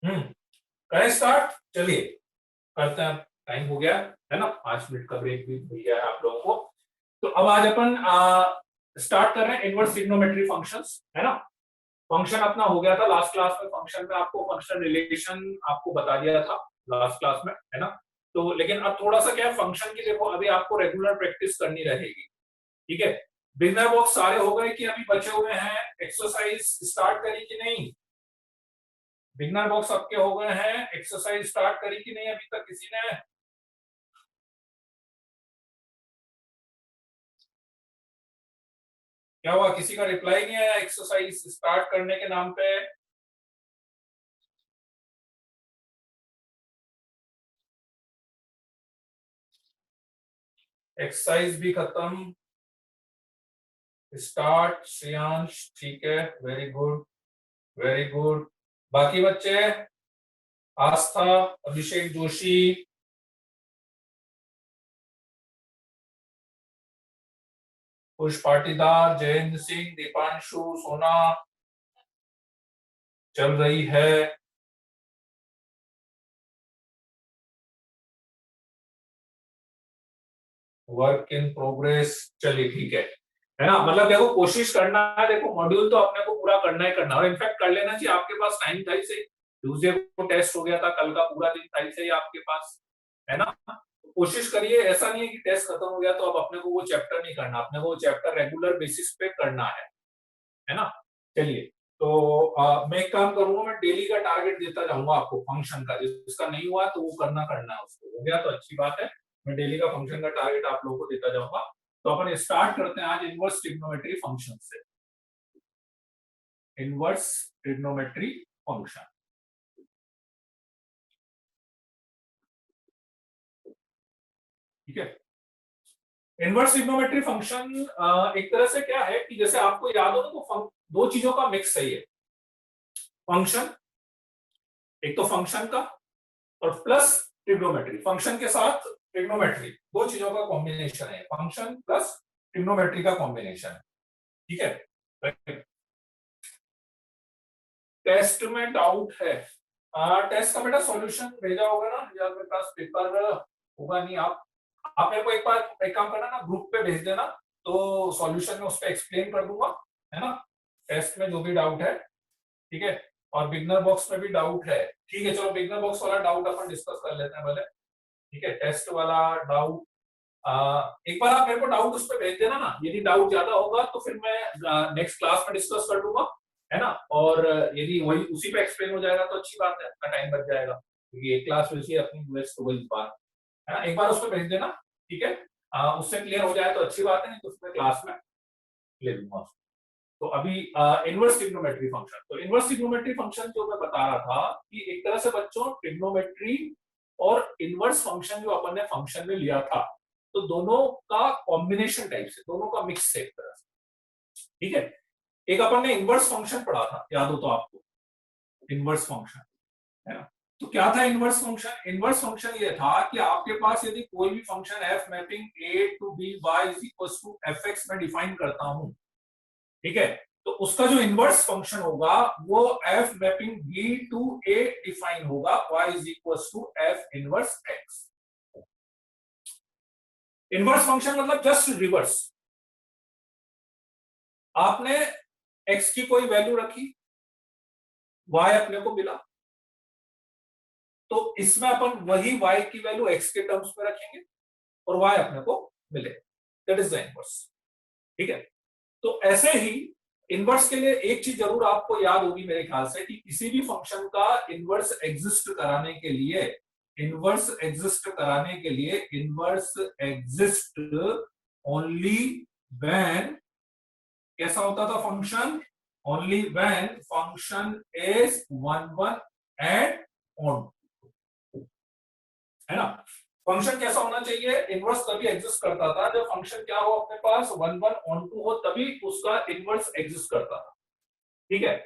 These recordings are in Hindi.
करें स्टार्ट। चलिए करते हैं। टाइम हो गया है ना, 5 मिनट का ब्रेक भी मिल गया है आप लोगों को। तो अब आज अपन स्टार्ट कर रहे हैं इनवर्स ट्रिग्नोमेट्री फंक्शंस, है ना। फंक्शन अपना हो गया था लास्ट क्लास में। फंक्शन में आपको फंक्शनल रिलेशन आपको बता दिया था लास्ट क्लास में, है ना। तो लेकिन अब थोड़ा सा क्या है, फंक्शन की देखो अभी आपको रेगुलर प्रैक्टिस करनी रहेगी, ठीक है। बिगनर बॉक्स सारे हो गए कि अभी बचे हुए हैं? एक्सरसाइज स्टार्ट करी कि नहीं? बिगनर बॉक्स आपके हो गए हैं, एक्सरसाइज स्टार्ट करी कि नहीं अभी तक किसी ने? क्या हुआ, किसी का रिप्लाई नहीं आया एक्सरसाइज स्टार्ट करने के नाम पे? एक्सरसाइज भी खत्म, स्टार्ट श्रेयांश, ठीक है, वेरी गुड वेरी गुड। बाकी बच्चे, आस्था, अभिषेक जोशी, कुश पाटीदार, जयेंद्र सिंह, दीपांशु, सोना चल रही है। वर्क इन प्रोग्रेस, चलिए ठीक है ना। मतलब देखो कोशिश करना है, देखो मॉड्यूल तो अपने को पूरा करना ही करना है, और इनफैक्ट कर लेना चाहिए। आपके पास टाइम था ही सही, ट्यूसडे को टेस्ट हो गया था, कल का पूरा दिन था ही सही आपके पास, है ना। तो कोशिश करिए, ऐसा नहीं है कि टेस्ट खत्म हो गया तो अब अपने को वो चैप्टर नहीं करना, अपने को वो चैप्टर रेगुलर बेसिस पे करना है ना। चलिए, तो मैं एक काम करूंगा, मैं डेली का टारगेट देता जाऊंगा आपको फंक्शन का। जिसका नहीं हुआ तो वो करना करना है, उसको हो गया तो अच्छी बात है। मैं डेली का फंक्शन का टारगेट आप लोगों को देता जाऊंगा। तो अपन स्टार्ट करते हैं आज इनवर्स ट्रिग्नोमेट्री फंक्शन से। इनवर्स ट्रिग्नोमेट्री फंक्शन, ठीक है। इनवर्स ट्रिग्नोमेट्री फंक्शन एक तरह से क्या है कि जैसे आपको याद हो तो दो चीजों का मिक्स है ये फंक्शन। एक तो फंक्शन का और प्लस ट्रिग्नोमेट्री, फंक्शन के साथ ट्रिग्नोमेट्री, दो चीजों का कॉम्बिनेशन है फंक्शन प्लस ट्रिग्नोमेट्री का कॉम्बिनेशन है, ठीक है। टेस्ट में डाउट है? टेस्ट का बेटा सॉल्यूशन भेजा होगा ना, या मेरे पास पेपर होगा नहीं। आप मेरे को एक बार एक काम करना ना, ग्रुप पे भेज देना, तो सॉल्यूशन में उस पर एक्सप्लेन कर दूंगा, है ना। टेस्ट में जो भी डाउट है, ठीक है। और बिगनर बॉक्स में भी डाउट है, ठीक है। चलो बिगनर बॉक्स वाला डाउट अपन डिस्कस कर लेते हैं पहले, ठीक है। टेस्ट वाला डाउट एक बार आप मेरे को डाउट उस पर भेज देना ना। यदि डाउट ज्यादा होगा तो फिर मैं नेक्स्ट क्लास में डिस्कस कर लूंगा, है ना। और यदि वही उसी पे एक्सप्लेन हो जाएगा तो अच्छी बात है, अपना टाइम बच जाएगा, क्योंकि एक क्लास वैसी अपनी वेस्ट हो गई इस बार, है ना। एक बार उस पर भेज देना, ठीक है। उससे क्लियर हो जाए तो अच्छी बात है, नहीं तो उसमें क्लास में ले लूंगा। तो अभी इनवर्स ट्रिग्नोमेट्री फंक्शन, तो इनवर्स ट्रिग्नोमेट्री फंक्शन जो मैं बता रहा था कि एक तरह से बच्चों ट्रिग्नोमेट्री और इनवर्स फंक्शन जो अपन ने फंक्शन में लिया था, तो दोनों का कॉम्बिनेशन टाइप से, दोनों का मिक्स है एक तरह से, ठीक है। एक अपन ने इनवर्स फंक्शन पढ़ा था, याद हो तो आपको, इनवर्स फंक्शन, है ना। तो क्या था इनवर्स फंक्शन? इनवर्स फंक्शन ये था कि आपके पास यदि कोई भी function f mapping a to b y is equal to f x में डिफाइन करता हूं, ठीक है। तो उसका जो इनवर्स फंक्शन होगा वो f mapping b to a define होगा, y is equal to f inverse x. Inverse function मतलब जस्ट रिवर्स। आपने x की कोई वैल्यू रखी, y अपने को मिला, तो इसमें अपन वही y की वैल्यू x के टर्म्स में रखेंगे और y अपने को मिले, दैट इज द इनवर्स, ठीक है। तो ऐसे ही इनवर्स के लिए एक चीज जरूर आपको याद होगी मेरे ख्याल से, कि किसी भी फंक्शन का इनवर्स एग्जिस्ट कराने के लिए, इनवर्स एग्जिस्ट कराने के लिए इनवर्स एग्जिस्ट ओनली व्हेन, कैसा होता था function? Only when function is one one and on, है ना। फंक्शन कैसा होना चाहिए? इनवर्स तभी एग्जिस्ट करता था जब फंक्शन क्या हो अपने पास, वन वन ऑन टू हो, तभी उसका इनवर्स एग्जिस्ट करता था, ठीक है।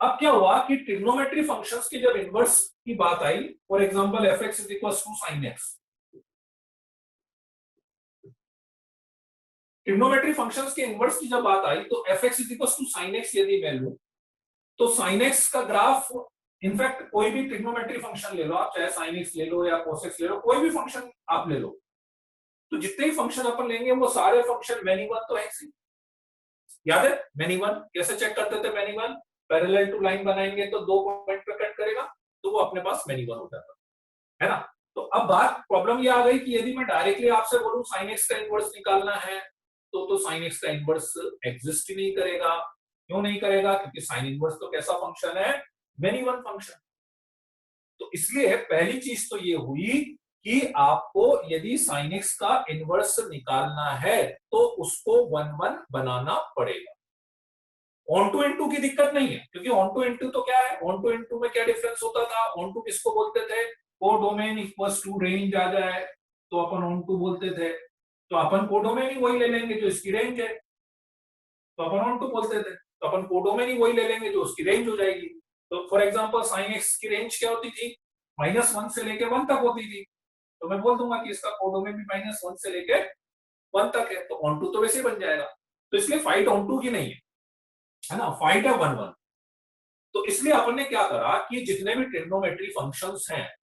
अब क्या हुआ कि ट्रिग्नोमेट्री फंक्शंस की जब इनवर्स की बात आई, for example f x is equal to sine x, trigonometry functions के इनवर्स की जब बात आई तो f x is equal to sine x यदि मैं लूं, तो साइन एक्स का ग्राफ इनफैक्ट कोई भी ट्रिग्नोमेट्री फंक्शन ले लो आप, चाहे साइन एक्स ले लो या कोस एक्स ले लो, कोई भी फंक्शन आप ले लो, तो जितने भी फंक्शन अपन लेंगे वो सारे फंक्शन मेनी वन तो एक्स ही। याद है मेनी वन कैसे चेक करते थे? Many one parallel to line बनाएंगे तो 2 पॉइंट पे कट करेगा, तो वो अपने पास मेनी वन हो जाता है ना। तो अब बात प्रॉब्लम ये आ गई कि यदि मैं डायरेक्टली आपसे बोलूं साइन एक्स का इनवर्स निकालना है, तो साइन एक्स का इनवर्स एग्जिस्ट ही नहीं करेगा। क्यों नहीं करेगा? क्योंकि साइन इनवर्स तो कैसा फंक्शन है? Many one function. तो इसलिए पहली चीज तो ये हुई कि आपको यदि साइन एक्स का इनवर्स निकालना है तो उसको 1 1 बनाना पड़ेगा। ऑन टू इनटू की दिक्कत नहीं है, क्योंकि ऑन टू इनटू तो क्या है, ऑन टू इनटू में क्या डिफरेंस होता था? ऑन टू किसको बोलते थे? कोडोमेन इक्वल्स टू रेंज आ जाए तो अपन ऑन टू बोलते थे, तो अपन कोडोमेन ही वही ले लेंगे जो इसकी रेंज है, तो अपन ऑन टू बोलते थे, तो अपन कोडोमेन ही वही ले लेंगे जो उसकी रेंज हो जाएगी। तो फॉर एग्जांपल साइन एक्स की रेंज क्या होती थी? -1 से लेके 1 तक होती थी, तो मैं बोल दूंगा कि इसका कोडोमेन भी -1 से लेके 1 तक है, तो ऑन टू तो वैसे ही बन जाएगा। तो इसलिए फाइट ऑन टू की नहीं है ना, फाइट है 1 1। तो इसलिए अपन ने क्या करा कि जितने भी ट्रिग्नोमेट्री फंक्शंस हैं,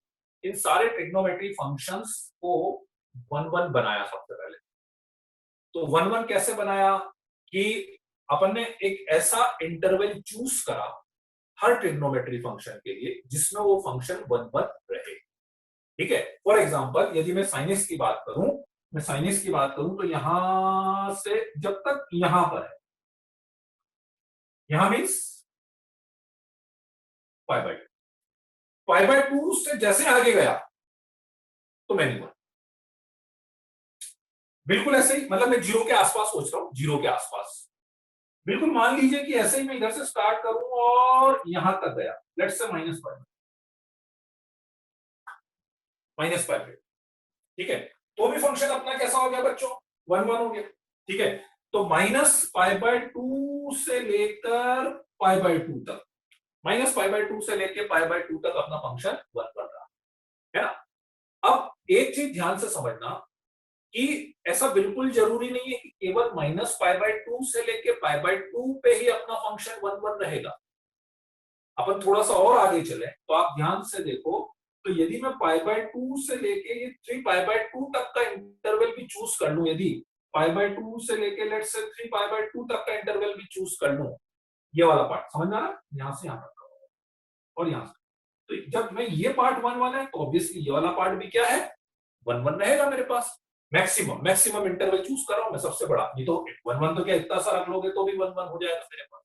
इन सारे ट्रिग्नोमेट्री फंक्शंस को 1 1 बनाया सबसे पहले। तो 1 1 कैसे बनाया कि अपन ने एक ऐसा इंटरवल चूज करा हर ट्रिग्नोमेट्री फंक्शन के लिए जिसमें वो फंक्शन 1 1 रहे। ठीक है, फॉर एग्जांपल यदि मैं साइन एक्स की बात करूं, तो यहां से जब तक यहां पर है, यहां मीन्स π/2 से जैसे आगे गया तो मैंने बोला बिल्कुल ऐसे ही, मतलब मैं जीरो के आसपास सोच रहा हूं, जीरो के आसपास। बिल्कुल मान लीजिए कि ऐसे ही मैं इधर से स्टार्ट करूं और यहां तक गया, लेट्स से -π, ठीक है, तो भी फंक्शन अपना कैसा हो गया बच्चों? 1 1 हो गया। ठीक है, तो -π/2 से लेकर π/2 तक, -π/2 से लेकर π/2 तक अपना फंक्शन 1 बन रहा है ना। अब एक चीज ध्यान से समझना कि ऐसा बिल्कुल जरूरी नहीं है कि केवल -π/2 से लेके π/2 पे ही अपना फंक्शन 1 1 रहेगा। अपन थोड़ा सा और आगे चले तो आप ध्यान से देखो, तो यदि मैं π/2 से लेके ये 3π/2 तक का इंटरवल भी चूज कर लूं, यदि π/2 से लेके लेट्स से 3π/2 तक का इंटरवल भी चूज कर लूं, ये वाला पार्ट समझ में आ रहा है? यहां से यहां तक और यहां से, तो जब मैं ये पार्ट 1 1 है तो ऑब्वियसली ये वाला पार्ट भी क्या है? 1 1 रहेगा मेरे पास। मैक्सिमम इंटरवल चूज कर रहा हूं मैं, सबसे बड़ा, नहीं तो 1 1 तो क्या इतना सा रख लोगे तो भी 1 1 हो जाएगा मेरे पास।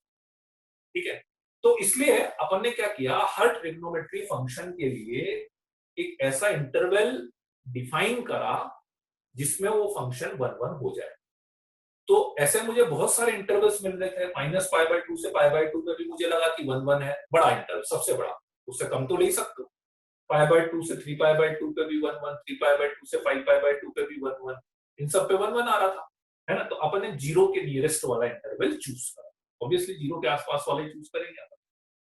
ठीक है, तो इसलिए अपन ने क्या किया, हर ट्रिग्नोमेट्री फंक्शन के लिए एक ऐसा इंटरवल डिफाइन करा जिसमें वो फंक्शन 1 1 हो जाए। तो ऐसे मुझे बहुत सारे इंटरवल्स मिल रहे थे, -π/2 से π/2 में भी मुझे लगा कि 1 1 है, बड़ा इंटरवल, सबसे बड़ा, उससे कम तो ले ही सकते हो। π/2 से 3π/2 पे भी 1 1, 3π/2 से 5π/2 पे भी 1 1, इन सब पे 1 1 आ रहा था, है ना। तो अपन ने जीरो के नियरेस्ट वाला इंटरवल चूज करा, ऑब्वियसली जीरो के आसपास वाले चूज करेंगे अपन।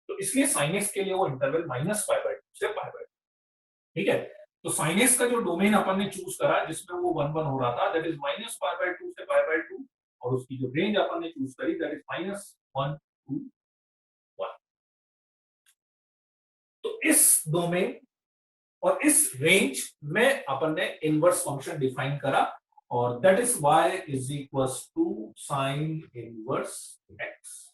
तो इसलिए साइन एक्स के लिए वो इंटरवल -π/2 से π/2। ठीक है, तो साइन एक्स का जो डोमेन अपन ने चूज करा जिसमें वो 1 1 हो रहा था, दैट इज -π/2 से π/2, और उसकी जो रेंज अपन ने चूज करी दैट इज -1 2 1। तो इस डोमेन और इस रेंज में अपन ने इनवर्स फंक्शन डिफाइन करा, और that is y is equals to sine inverse x।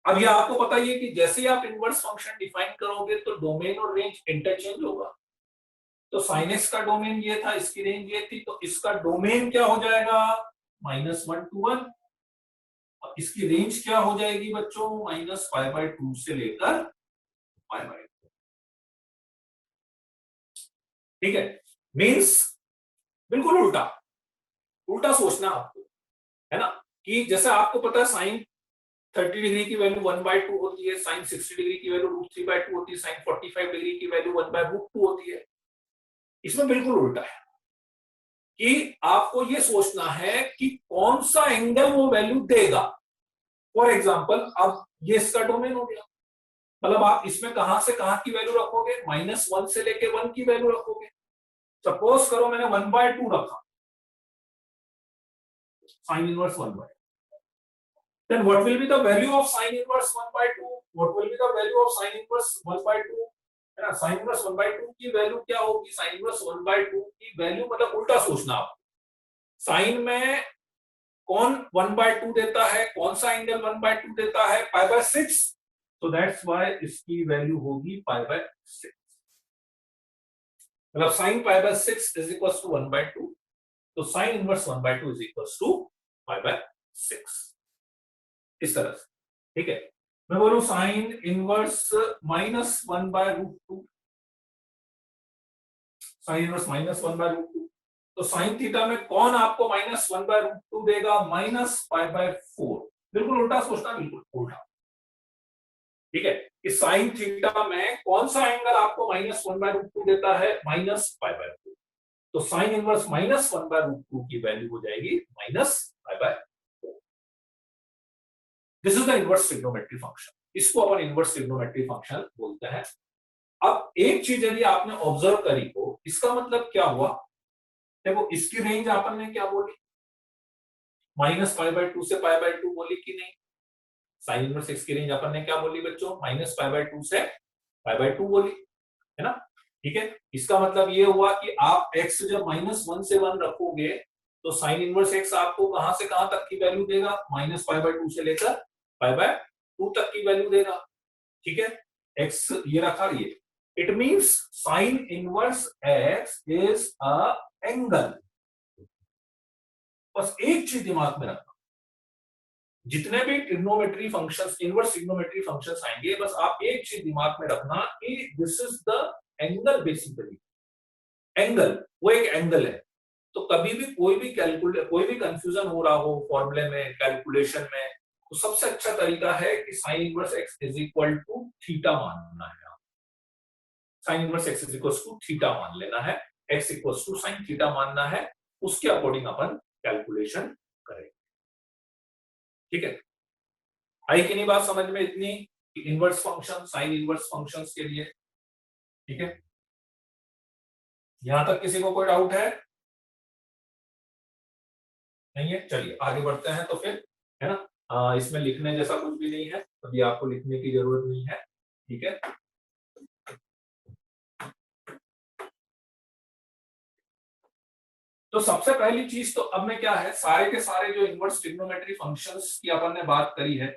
अब ये आपको पता ही है कि जैसे ही आप इनवर्स फंक्शन डिफाइन करोगे तो डोमेन और रेंज इंटरचेंज होगा। तो साइन एक्स का डोमेन ये था, इसकी रेंज ये थी, तो इसका डोमेन क्या हो जाएगा? -1 to 1, और इसकी रेंज क्या हो जाएगी बच्चों? -π/2 से लेकर π/2। ठीक है, मीन्स बिल्कुल उल्टा उल्टा सोचना आपको, है ना, कि जैसे आपको पता है साइन 30 डिग्री की वैल्यू 1/2 होती है, साइन 60 डिग्री की वैल्यू √3/2 होती है, साइन 45 डिग्री की वैल्यू 1/√2 होती है। इसमें बिल्कुल उल्टा है कि आपको ये सोचना है कि कौन सा एंगल वो वैल्यू देगा। फॉर एग्जांपल अब ये इसका डोमेन हो गया, मतलब आप इसमें कहां से कहां की वैल्यू रखोगे? -1 से लेके 1 की वैल्यू रखोगे। सपोज करो मैंने 1/2 रखा, sign inverse 1/2, then what will be the value of sin inverse 1 by 2? What will be the value of sin inverse 1 by 2? है ना, sin inverse 1 by 2 की वैल्यू क्या होगी? sin inverse 1 by 2 की वैल्यू मतलब उल्टा सोचना आप, साइन में कौन 1 by 2 देता है, कौन सा एंगल 1 by 2 देता है? पाई बाय 6, तो दैट्स व्हाई इसकी वैल्यू होगी पाई बाय 6, मतलब sin pi by 6 is equal to 1 by 2, तो sin inverse 1 by 2 is equal to pi by 6, इस तरह से, ठीक है। मैं बोलूं sine inverse minus 1 by root 2, sine inverse minus 1 by root 2, तो साइन थीटा में कौन आपको माइनस 1 बाय रूट 2 देगा? माइनस पाई बाय 4, बिल्कुल उल्टा सोचना, बिल्कुल उल्टा, ठीक है। कि साइन थीटा में कौन सा एंगल आपको माइनस 1 बाय रूट 2 देता है? माइनस पाई बाय 4, तो sine inverse minus 1 by root 2 की वैल्यू हो जाएगी minus pi by 4। This is the inverse trigonometry function, इसको अपन इनवर्स ट्रिग्नोमेट्री फंक्शन बोलते हैं। अब एक चीज यदि आपने ऑब्जर्व करी हो, इसका मतलब क्या हुआ? देखो इसकी रेंज आपन ने क्या बोली? माइनस पाई बाय 2 से पाई बाय 2 बोली कि नहीं? साइन इनवर्स एक्स की रेंज अपन ने क्या बोली बच्चों? माइनस पाई बाय 2 से पाई बाय 2 बोली, है ना, ठीक है। इसका मतलब ये हुआ कि आप x जब माइनस 1 से 1 रखोगे तो साइन इनवर्स x आपको कहां से कहां तक की वैल्यू देगा? माइनस पाई बाय 2 से लेकर पाई बाय 2 तक की वैल्यू देगा, ठीक है। x ये रखा, ये it means sign inverse x is a angle. बस एक चीज दिमाग में रखना, जितने भी trigonometry functions, inverse trigonometry functions आएंगे, बस आप एक चीज दिमाग में रखना कि this is the angle, basically angle, वो एक एंगल है। तो कभी भी कोई भी कोई भी कंफ्यूजन हो रहा हो फॉर्मूले में, कैलकुलेशन में, तो सबसे अच्छा तरीका है कि sine inverse x is equal to theta मानना है। Sine inverse x is equal to theta मान लेना है, x equal to sine theta मानना है, उसके अकॉर्डिंग अपन कैलकुलेशन करेंगे, ठीक है। आई कि नहीं बात समझ में इतनी? Inverse function, sine inverse functions के लिए, ठीक है। यहां तक किसी को कोई डाउट है? नहीं है, चलिए आगे बढ़ते हैं तो फिर, है ना। इसमें लिखने जैसा कुछ भी नहीं है, अभी आपको लिखने की जरूरत नहीं है, ठीक है। तो सबसे पहली चीज तो अब में क्या है, सारे के सारे जो इनवर्स ट्रिग्नोमेट्री फंक्शंस की अपन ने बात करी है,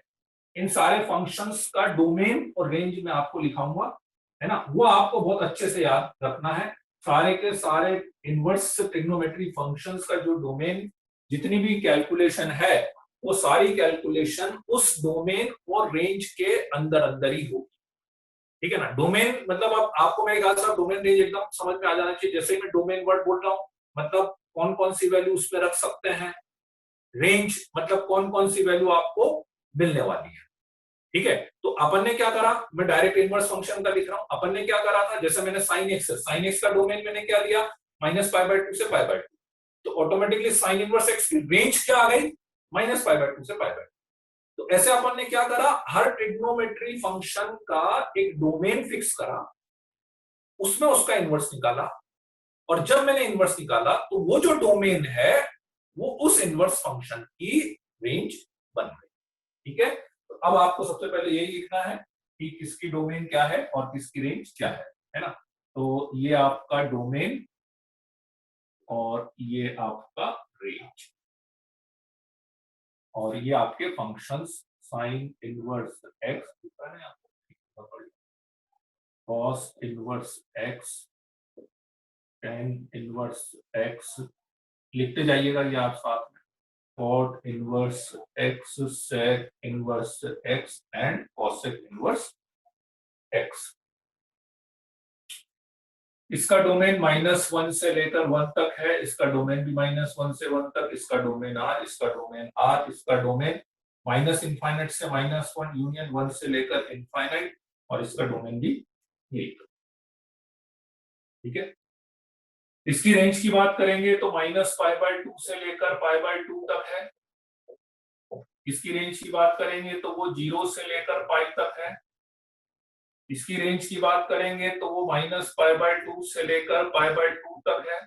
इन सारे फंक्शंस का डोमेन और रेंज में आपको लिखाऊंगा, है ना, वो आपको बहुत अच्छे से याद रखना है। सारे के सारे इनवर्स ट्रिग्नोमेट्री फंक्शंस का जो डोमेन, जितनी भी कैलकुलेशन है, वो सारी कैलकुलेशन उस डोमेन और रेंज के अंदर अंदर ही होगी, ठीक है ना। डोमेन मतलब अब आपको मैं कहा था, डोमेन रेंज एकदम समझ में आ जाना चाहिए। जैसे ही मैं डोमेन वर्ड बोल रहा हूँ, मतलब कौन कौन सी वैल्यू उसमें रख सकते हैं, रेंज मतलब कौन कौन सी वैल्यू आपको मिलने वाली है, ठीक है। तो अपन ने क्या करा, मैं डायरेक्ट इनवर्स फंक्शन का लिख रहा हूं। अपन ने क्या करा था, जैसे मैंने साइन एक्स का डोमेन मैंने क्या लिया? माइनस पाई बाय 2 से पाई बाय 2, तो ऑटोमेटिकली साइन इनवर्स एक्स की रेंज क्या आ गई? माइनस पाई बाय 2 से पाई बाय 2। तो ऐसे अपन ने क्या करा, हर ट्रिग्नोमेट्री फंक्शन का एक डोमेन फिक्स करा, उसमें उसका इनवर्स निकाला, और जब मैंने इनवर्स निकाला तो वो जो डोमेन है वो उस इनवर्स फंक्शन की रेंज बन गई, ठीक है। तो अब आपको सबसे पहले यही लिखना है कि किसकी डोमेन क्या है और किसकी रेंज क्या है ना। तो ये आपका डोमेन और ये आपका रेंज, और ये आपके functions sign inverse x, cos inverse x, tan inverse x, लिखते जाइएगा ये आप साथ में, cot inverse x, sec inverse x and cosec inverse x. इसका डोमेन -1 से लेकर 1 तक है, इसका डोमेन भी -1 से 1 तक, इसका डोमेन R, इसका डोमेन R, इसका डोमेन माइनस इनफाइनाइट से -1 यूनियन 1 से लेकर इनफाइनाइट, और इसका डोमेन भी यही, ठीक है। इसकी रेंज की बात करेंगे तो माइनस पाई बाय 2 से लेकर पाई बाय 2 तक है। इसकी रेंज की बात करेंगे तो वो 0 से लेकर पाई तक है। इसकी रेंज की बात करेंगे तो वो माइनस पाई बाय 2 से लेकर पाई बाय 2 तक है।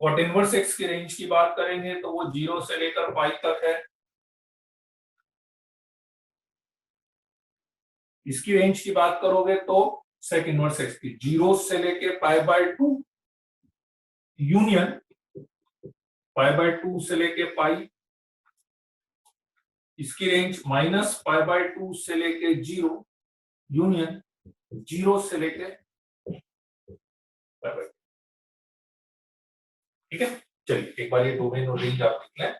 कॉट इनवर्स एक्स की रेंज की बात करेंगे तो वो 0 से लेकर पाई तक है। इसकी रेंज की बात करोगे तो सेक इनवर्स एक्स की 0 से लेके π/2 यूनियन π/2 से लेके पाई। इसकी रेंज -π/2 से लेके 0 यूनियन 0 से लेके π/2। ठीक है, चलिए एक बार ये डोमेन और रेंज आप लिख लें।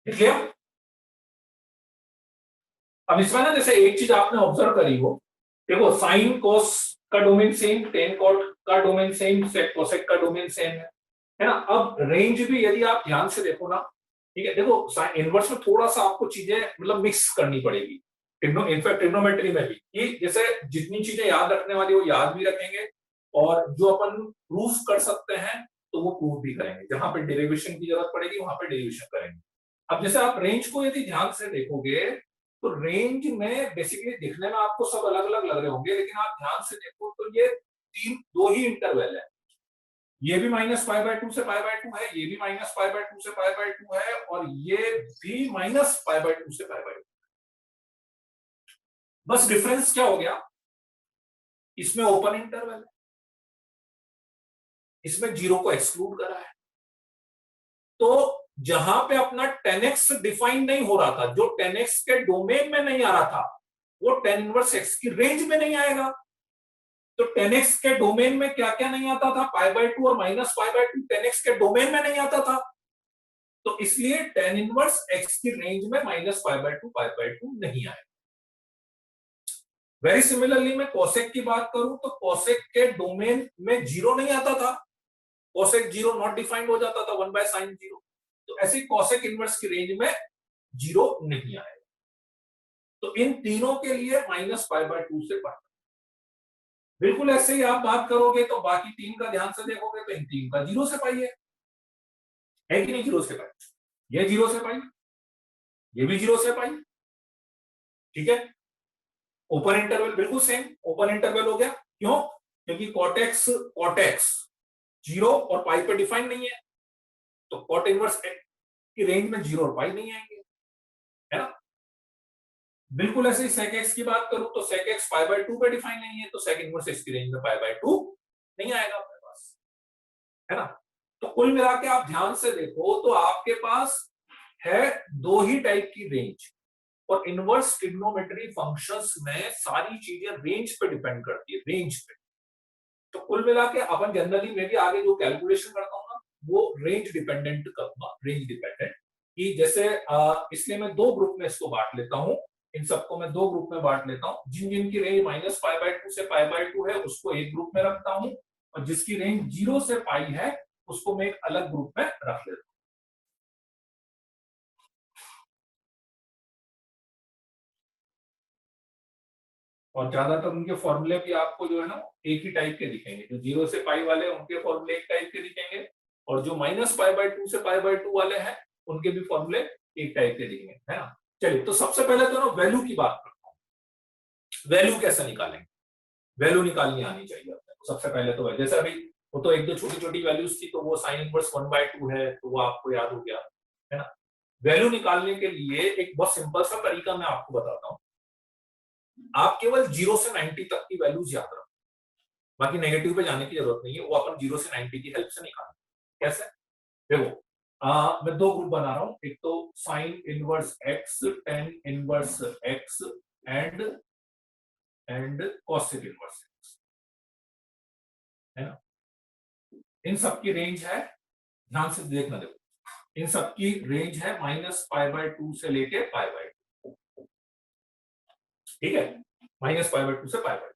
लिख लिया। अब इसमें ना जैसे एक चीज आपने ऑब्जर्व करी हो, देखो साइन कोस का डोमेन सेम, टेन कॉट का डोमेन सेम, सेक कोसेक का डोमेन सेम है ना। अब रेंज भी यदि आप ध्यान से देखो ना, ठीक है, देखो इनवर्स में थोड़ा सा आपको चीजें मतलब मिक्स करनी पड़ेगी। इनफैक्ट ट्रिग्नोमेट्री में भी कि जैसे जितनी चीजें याद रखने वाली वो याद भी रखेंगे, और जो अपन प्रूफ कर सकते हैं तो वो प्रूफ भी करेंगे। जहां पे डेरिवेशन की जरूरत पड़ेगी वहां पे डेरिवेशन करेंगे। अब जैसे आप रेंज को यदि ध्यान से देखोगे तो रेंज में बेसिकली दिखने में आपको सब अलग अलग लग रहे होंगे, लेकिन आप ध्यान से देखो तो ये दो ही इंटरवल है। ये भी -π/2 से π/2 है, ये भी -π/2 से π/2 है, और ये भी -π/2 से π/2। बस डिफरेंस क्या हो गया, इसमें ओपन इंटरवल है, इसमें 0 को एक्सक्लूड करा है। तो जहां पे अपना 10x डिफाइन नहीं हो रहा था, जो 10x के डोमेन में नहीं आ रहा था, वो tan इनवर्स x की रेंज में नहीं आएगा। तो 10x के डोमेन में क्या क्या नहीं आता था, π/2 और -π/2 10x के डोमेन में नहीं आता था। तो इसलिए tan इनवर्स x की रेंज में -π/2 π/2 नहीं आएगा। वेरी सिमिलरली मैं कोसेक की बात करूं तो कोसेक के डोमेन में 0 नहीं आता था, कोसेक 0 नॉट डिफाइंड हो जाता था 1/sin 0। तो ऐसे कोसेक इनवर्स की रेंज में 0 नहीं आएगा। तो इन तीनों के लिए -π/2 से π। बिल्कुल ऐसे ही आप बात करोगे तो बाकी तीन का ध्यान से देखोगे तो इन तीन का 0 से पाई है कि नहीं, 0 से पाई, ये 0 से पाई, ये भी 0 से पाई। ठीक है, ओपन इंटरवल बिल्कुल सेम ओपन इंटरवल हो गया। क्यों, क्योंकि कॉटेक्स 0 और पाई पे डिफाइन नहीं है, तो कॉट इनवर्स की रेंज में 0 और पाई नहीं आएंगे, है ना। बिल्कुल ऐसे ही sec x की बात करूं तो sec x π/2 पे डिफाइन नहीं है, तो sec इनवर्स x की रेंज में π/2 नहीं आएगा अपने पास, है ना। तो कुल मिला के आप ध्यान से देखो तो आपके पास है दो ही टाइप की रेंज, और इनवर्स ट्रिग्नोमेट्री फंक्शंस में सारी चीजें रेंज पे डिपेंड करती है, रेंज पे। तो कुल मिला के अपन जनरली में भी आगे जो कैलकुलेशन करता हूं ना, वो रेंज डिपेंडेंट करूंगा, रेंज डिपेंडेंट। कि जैसे इसलिए मैं दो ग्रुप में इसको बांट लेता हूं, इन सबको मैं दो ग्रुप में बांट लेता हूं। जिन जिन की रेंज -π/2 से π/2 है उसको एक ग्रुप में रखता हूं, और जिसकी रेंज 0 से पाई है उसको मैं एक अलग ग्रुप में रख लेता हूं। और ज्यादातर उनके फॉर्मूले भी आपको जो है ना एक ही टाइप के दिखेंगे, जो 0 से पाई वाले उनके फॉर्मूले एक टाइप के दिखेंगे, और जो -π/2 से π/2 वाले हैं उनके भी फॉर्मूले एक टाइप के दिखेंगे, है ना। चलिए, तो सबसे पहले तो ना वैल्यू की बात करता हूं, वैल्यू कैसे निकालेंगे। वैल्यू निकालनी आनी चाहिए अपने को सबसे पहले। तो जैसे अभी वो तो एक दो छोटी छोटी वैल्यूज थी, तो वो साइन इनवर्स 1/2 है, तो वो आपको याद हो गया है ना। वैल्यू निकालने के लिए एक बहुत सिंपल सा तरीका मैं आपको बताता हूँ। आप केवल 0 से 90 तक की वैल्यूज याद रखो, बाकी नेगेटिव पे जाने की जरूरत नहीं है, वो अपन 0 से 90 की हेल्प से निकालेंगे। कैसे? देखो, मैं दो ग्रुप बना रहा हूं, एक तो sine inverse x, tan inverse x and cosec inverse x, है ना। इन सब की रेंज है, ध्यान से देखना, देखो इन सब की रेंज है -π/2 से लेके π/2, ठीक है, -π/2 से π/2।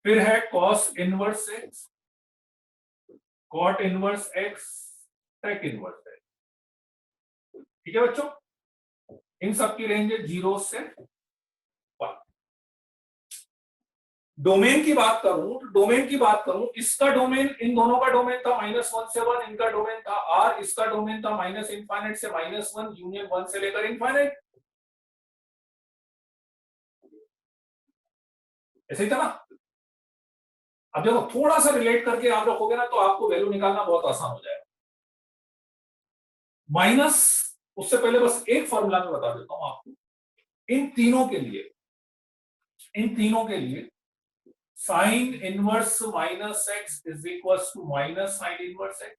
फिर है cos inverse x, cot inverse x, tan inverse x, ठीक है बच्चों। इन सब की रेंज है 0 से 1। डोमेन की बात करूं तो डोमेन की बात करूं, इसका डोमेन, इन दोनों का डोमेन था -1 से 1, इनका डोमेन था R, इसका डोमेन था -∞ से -1 यूनियन 1 से लेकर इनफाइनाइट, ऐसे ही था ना। अब देखो थोड़ा सा रिलेट करके आप रखोगे ना, तो आपको वैल्यू निकालना बहुत आसान हो जाएगा। माइनस, उससे पहले बस एक फॉर्मूला में बता देता हूं आपको, इन तीनों के लिए, इन तीनों के लिए sine inverse -x is equal to minus sine inverse x,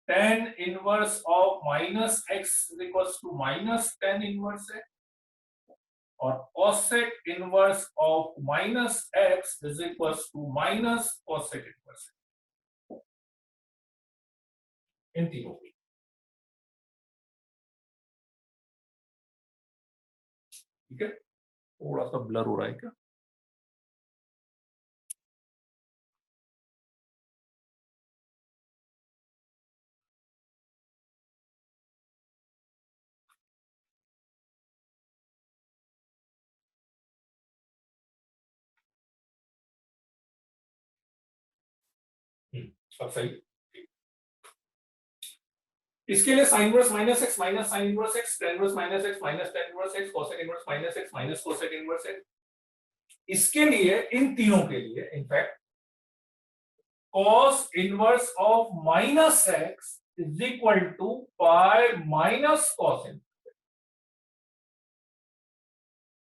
tan inverse of -x is equal to minus tan inverse x, और cosec inverse of -x is equal to minus cosec inverse, इन तीनों की, ठीक है। थोड़ा सा ब्लर हो रहा है क्या? अब सही। इसके लिए sine inverse -x minus sine inverse x, tan inverse -x minus tan inverse x, cosec inverse -x minus cosec inverse x। इसके लिए, इन तीनों के लिए in fact cos inverse of -x is equal to pi minus cos inverse,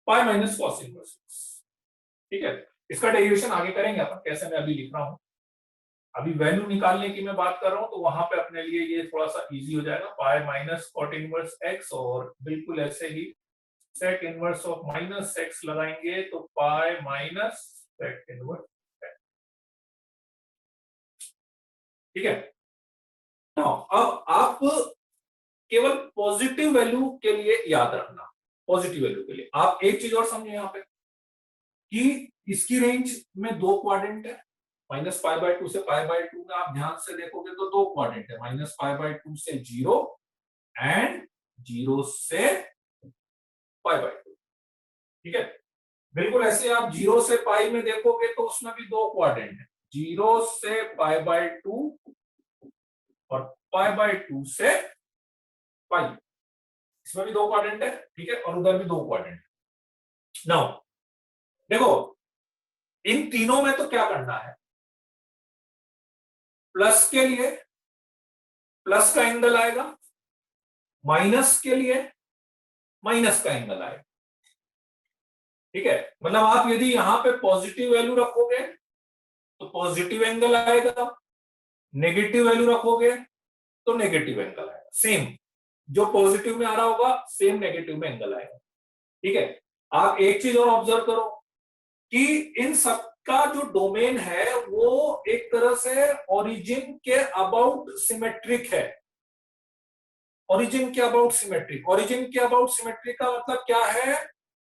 pi minus cos inverse, ठीक है। इसका डेरिवेशन आगे करेंगे अपन, कैसे मैं अभी लिख रहा हूं। अभी वैल्यू निकालने की मैं बात कर रहा हूं, तो वहां पे अपने लिए ये थोड़ा सा इजी हो जाएगा, pi minus cot inverse x, और बिल्कुल ऐसे ही सेक इनवर्स ऑफ -x लगाएंगे तो पाई माइनस सेक इनवर्स, ठीक है। अब आप केवल पॉजिटिव वैल्यू के लिए याद रखना, पॉजिटिव वैल्यू के लिए आप एक चीज और समझे यहाँ पे कि इसकी रेंज में दो क्वाड्रेंट है, -π/2 से π/2 में आप ध्यान से देखोगे तो दो क्वाड्रेंट है, -π/2 से 0 एंड 0 से π/2, ठीक है। बिल्कुल ऐसे आप 0 से पाई में देखोगे तो उसमें भी दो क्वाड्रेंट है, 0 से π/2 और π/2 से पाई, इसमें भी दो क्वाड्रेंट है, ठीक है, और उधर भी दो क्वाड्रेंट है। नाउ देखो, इन तीनों में तो क्या करना है, प्लस के लिए प्लस का एंगल आएगा, माइनस के लिए माइनस का एंगल आएगा, ठीक है। मतलब आप यदि यहां पे पॉजिटिव वैल्यू रखोगे तो पॉजिटिव एंगल आएगा, नेगेटिव वैल्यू रखोगे तो नेगेटिव एंगल आएगा, सेम जो पॉजिटिव में आ रहा होगा सेम नेगेटिव में एंगल आएगा, ठीक है। आप एक चीज और ऑब्जर्व करो कि इन सब का जो डोमेन है वो एक तरह से ओरिजिन के अबाउट सिमेट्रिक है, ओरिजिन के अबाउट सिमेट्रिक। ओरिजिन के अबाउट सिमेट्रिक का मतलब क्या है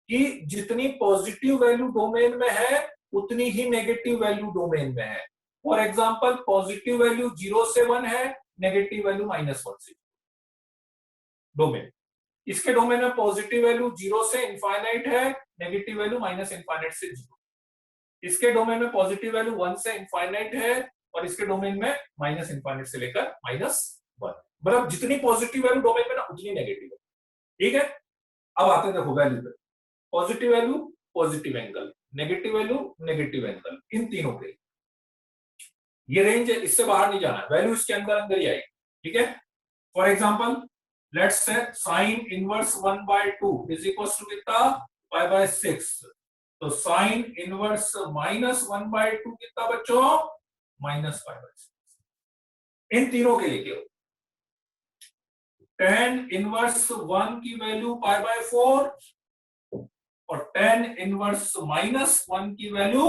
कि जितनी पॉजिटिव वैल्यू डोमेन में है उतनी ही नेगेटिव वैल्यू डोमेन में है। फॉर एग्जांपल पॉजिटिव वैल्यू 0 से 1 है, नेगेटिव वैल्यू -1 से डोमेन। इसके डोमेन में पॉजिटिव वैल्यू 0 से इनफाइनाइट है, नेगेटिव वैल्यू -∞ से 0। इसके डोमेन में पॉजिटिव वैल्यू 1 से इनफाइनाइट है, और इसके डोमेन में -∞ से लेकर -1। मतलब जितनी पॉजिटिव वैल्यू डोमेन में ना उतनी नेगेटिव है, ठीक है। अब आते हैं देखो वैल्यू पे, positive value positive angle, negative angle, इन तीनों के लिए ये रेंज है, इससे बाहर नहीं जाना, वैल्यू इसके अंदर अंदर ही आएगी। ठीक है, for example let's say sine inverse 1/2 is equal to कितना, π/6। तो साइन इनवर्स -1/2 कितना बच्चों, -π/6। इन तीनों के लिए केवल tan इनवर्स 1 की वैल्यू π/4 और tan इनवर्स -1 की वैल्यू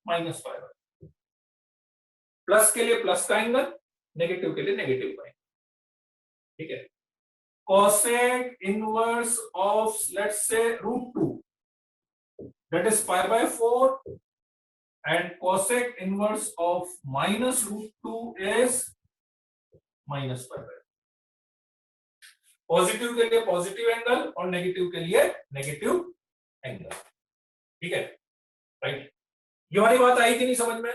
-π/4। प्लस के लिए प्लस का एंगल, नेगेटिव के लिए नेगेटिव का एंगल। ठीक है, cosec inverse of let's say √2 that is π/4 and cosec inverse of -√2 is -π/4। Positive के लिए पॉजिटिव एंगल और नेगेटिव के लिए नेगेटिव एंगल। ठीक है, राइट। ये वाली बात आई कि नहीं समझ में?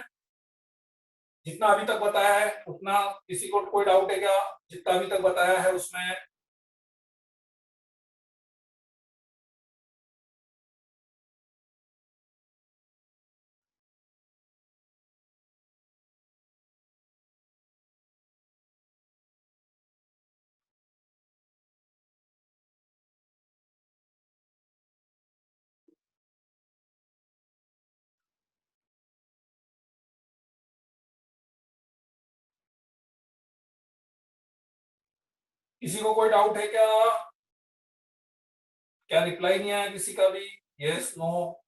जितना अभी तक बताया है उतना किसी को कोई डाउट है क्या? जितना अभी तक बताया है उसमें किसी को कोई डाउट है क्या? क्या रिप्लाई नहीं आया किसी का भी? Yes, no?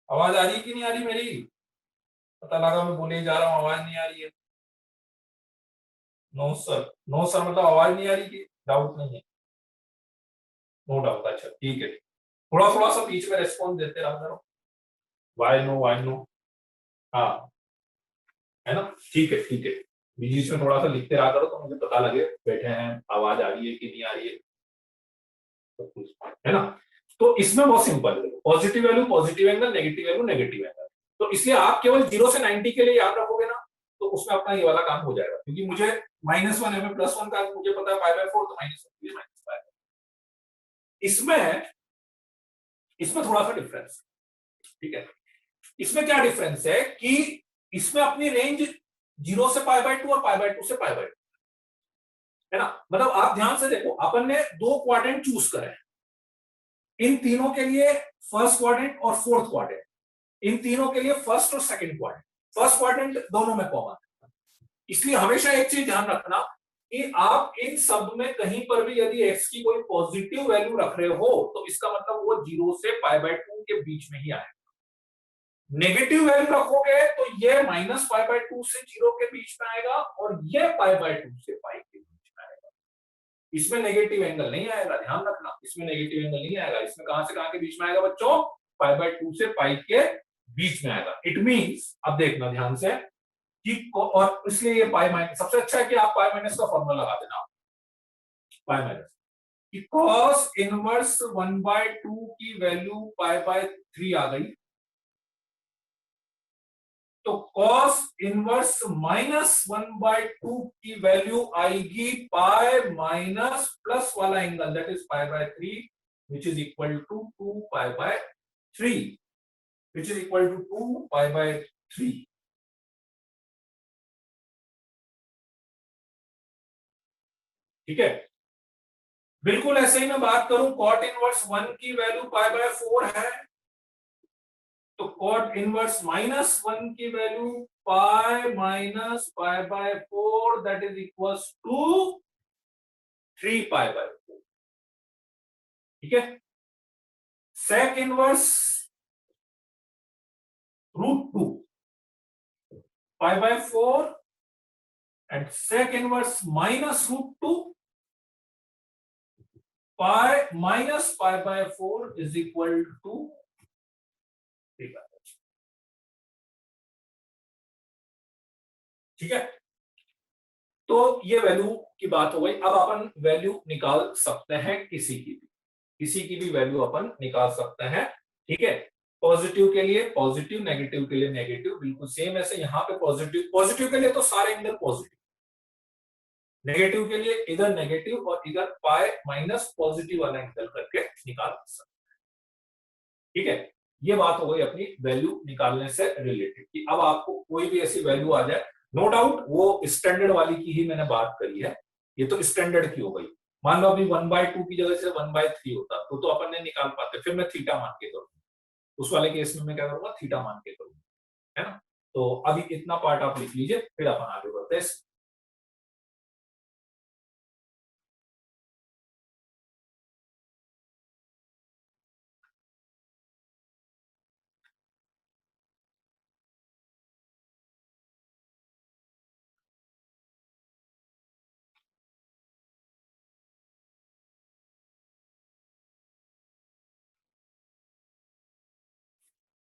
आवाज आ रही है कि नहीं आ रही मेरी? पता लगा मैं बोले जा रहा हूँ, आवाज नहीं आ रही है। नो सर, नो सर मतलब आवाज नहीं आ रही कि डाउट नहीं है? नो डाउट, अच्छा ठीक है। थोड़ा थोड़ा सा बीच में रेस्पॉन्स देते रहा करो, वाई नो वाई नो। हाँ, है ना, ठीक है ठीक है। बीच में थोड़ा सा लिखते रहा करो तो मुझे पता लगे बैठे हैं, आवाज आ रही है कि नहीं आ रही है, है ना। तो इसमें बहुत सिंपल है, positive value positive angle, negative value negative angle. तो इसलिए आप केवल 0 से 90 के लिए याद रखोगे ना, तो उसमें अपना ये वाला काम हो जाएगा। क्योंकि मुझे -1 है, +1 का मुझे पता है π/4, तो -1 -5। इसमें इसमें थोड़ा सा डिफरेंस, ठीक है। इसमें क्या डिफरेंस है कि इसमें अपनी रेंज 0 से π/2 और π/2 से π/2 है ना। मतलब आप ध्यान से देखो, अपन ने 2 क्वाड्रेंट चूज करे, इन तीनों के लिए फर्स्ट क्वाड्रेंट और फोर्थ क्वाड्रेंट, इन तीनों के लिए फर्स्ट और सेकंड क्वाड्रेंट। फर्स्ट क्वाड्रेंट दोनों में कॉमन है, इसलिए हमेशा एक चीज ध्यान रखना कि आप इन सब में कहीं पर भी यदि x की कोई पॉजिटिव वैल्यू रख रहे हो तो इसका मतलब वो 0 से π/2 के बीच में ही आएगा। नेगेटिव वैल्यू रखोगे तो ये -π/2 से 0 के बीच में आएगा और ये π/2 से π के बीच में आएगा। इसमें नेगेटिव एंगल नहीं आएगा, ध्यान रखना, इसमें नेगेटिव एंगल नहीं आएगा। इसमें कहां से कहां के बीच में आएगा बच्चों? π/2 से π के बीच में आएगा। इट मींस, अब देखना ध्यान से कि, और इसलिए ये पाई माइनस सबसे अच्छा है कि आप पाई माइनस का फॉर्मूला लगा देना। पाई माइनस कि cos इनवर्स 1/2 की वैल्यू π/3 आ गई, तो cos इनवर्स -1/2 की वैल्यू आएगी पाई माइनस प्लस वाला angle, that is π/3 which is equal to 2π/3, which is equal to 2π/3। ठीक है, बिल्कुल ऐसे ही मैं बात करूं, cot इनवर्स 1 की वैल्यू π/4 है, तो cot इनवर्स -1 की value pi minus π/4 that is equals to 3π/4। ठीक है, sec inverse √2 π/4 and sec inverse -√2 pi minus π/4 is equal to 3π। ठीक है, तो ये वैल्यू की बात हो गई। अब अपन वैल्यू निकाल सकते हैं किसी की भी वैल्यू अपन निकाल सकते हैं। ठीक है, पॉजिटिव के लिए पॉजिटिव, नेगेटिव के लिए नेगेटिव, बिल्कुल सेम ऐसे यहाँ पे पॉजिटिव के लिए तो सारे एंगल पॉजिटिव, नेगेटिव के लिए इधर नेगेटिव और इधर पाई माइनस पॉजिटिव वाला एंगल करके निकाल सकते। ठीक है, ये बात हो गई अपनी वैल्यू निकालने से रिलेटेड कि अब आपको कोई भी ऐसी वैल्यू आ जाए, नो डाउट वो स्टैंडर्ड वाली की ही मैंने बात करी है, ये तो स्टैंडर्ड की हो गई। मान लो अभी 1/2 की जगह से 1/3 होता तो अपन नहीं निकाल पाते, फिर मैं थीटा मान के करूंगा, उस वाले केस में मैं क्या करूंगा, थीटा मान के करूंगा, है ना। तो अभी इतना पार्ट आप लिख लीजिए, फिर अपन आगे बढ़ते हैं।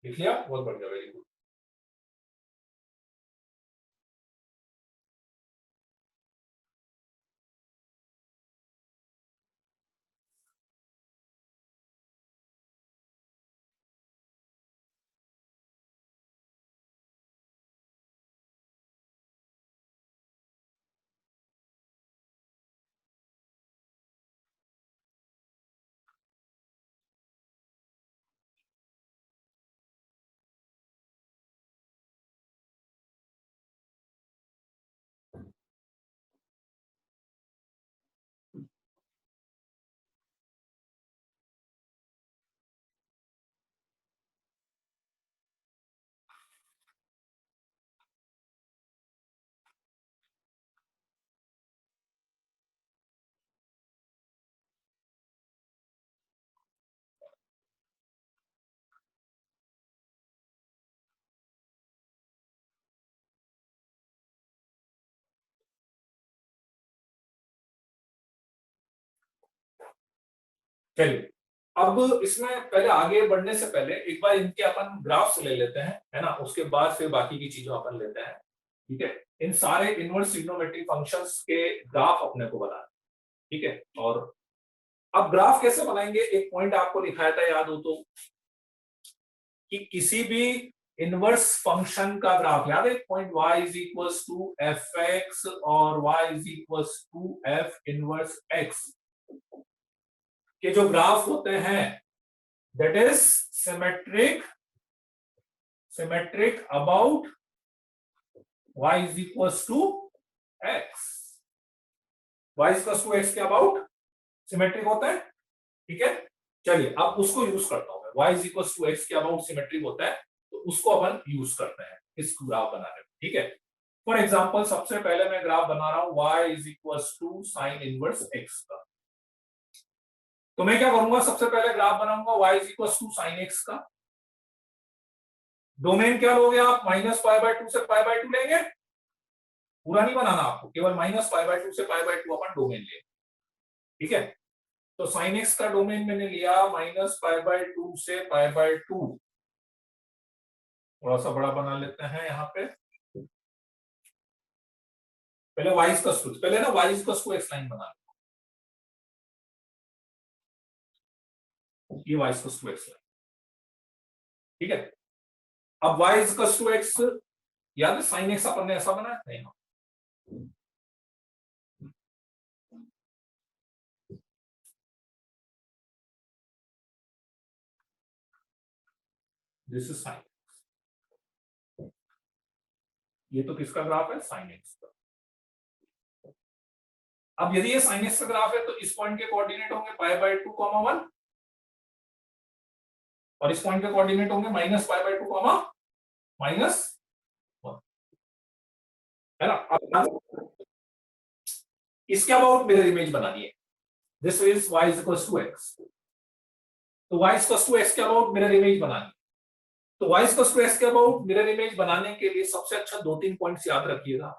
लिख लिया, बहुत बढ़िया, वेरी गुड। चलिए, अब इसमें पहले आगे बढ़ने से पहले एक बार इनके अपन ग्राफ्स ले लेते हैं, है ना, उसके बाद फिर बाकी की चीजों अपन लेते हैं। ठीक है, इन सारे इनवर्स ट्रिग्नोमेट्रिक फंक्शंस के ग्राफ अपने को बनाना। ठीक है, और अब ग्राफ कैसे बनाएंगे, एक पॉइंट आपको लिखाया था, याद हो तो, कि किसी भी इनवर्स फंक्शन का ग्राफ याद है, point y is equals to f x और y is equals to f inverse x के जो ग्राफ होते हैं, that is symmetric about y is equals to x, y is equals to x के अबाउट सिमेट्रिक होता है। ठीक है, चलिए अब उसको यूज करता हूं मैं, y is equals to x के अबाउट सिमेट्रिक होता है, तो उसको अपन यूज करते हैं इस ग्राफ बनाने में। ठीक है, फॉर एग्जांपल सबसे पहले मैं ग्राफ बना रहा हूं y is equals to sine inverse x का। तो मैं क्या करूंगा, सबसे पहले ग्राफ बनाऊंगा y is equals to sine x का। डोमेन क्या लोगे आप, -π/2 से π/2 लेंगे, पूरा नहीं बनाना आपको, केवल -π/2 से π/2 अपन डोमेन लेंगे। ठीक है, तो साइन एक्स का डोमेन मैंने लिया -π/2 से π/2, थोड़ा सा बड़ा बना लेते हैं यहाँ पे, पहले y इक्वल्स टू, पहले ना y equals to x line बना लो, ये y equals to x line. ठीक है, अब y इक्वल्स टू x, याद है साइन एक्स अपन ने ऐसा बनाया नहीं, दिस इज साइन, ये तो किसका ग्राफ है, साइन एक्स का। अब यदि ये साइन एक्स का ग्राफ है तो इस पॉइंट के कोऑर्डिनेट होंगे π/2, 1 और इस पॉइंट के कोऑर्डिनेट होंगे -π/2, -1, है ना। अब इसके अबाउट मिरर इमेज बनानी है, this is y is equals to x, तो y is equals to x के अबाउट मिरर इमेज बनानी। तो y is equals to x के अबाउट मिरर इमेज बनाने के लिए सबसे अच्छा 2-3 पॉइंट्स याद रखिएगा।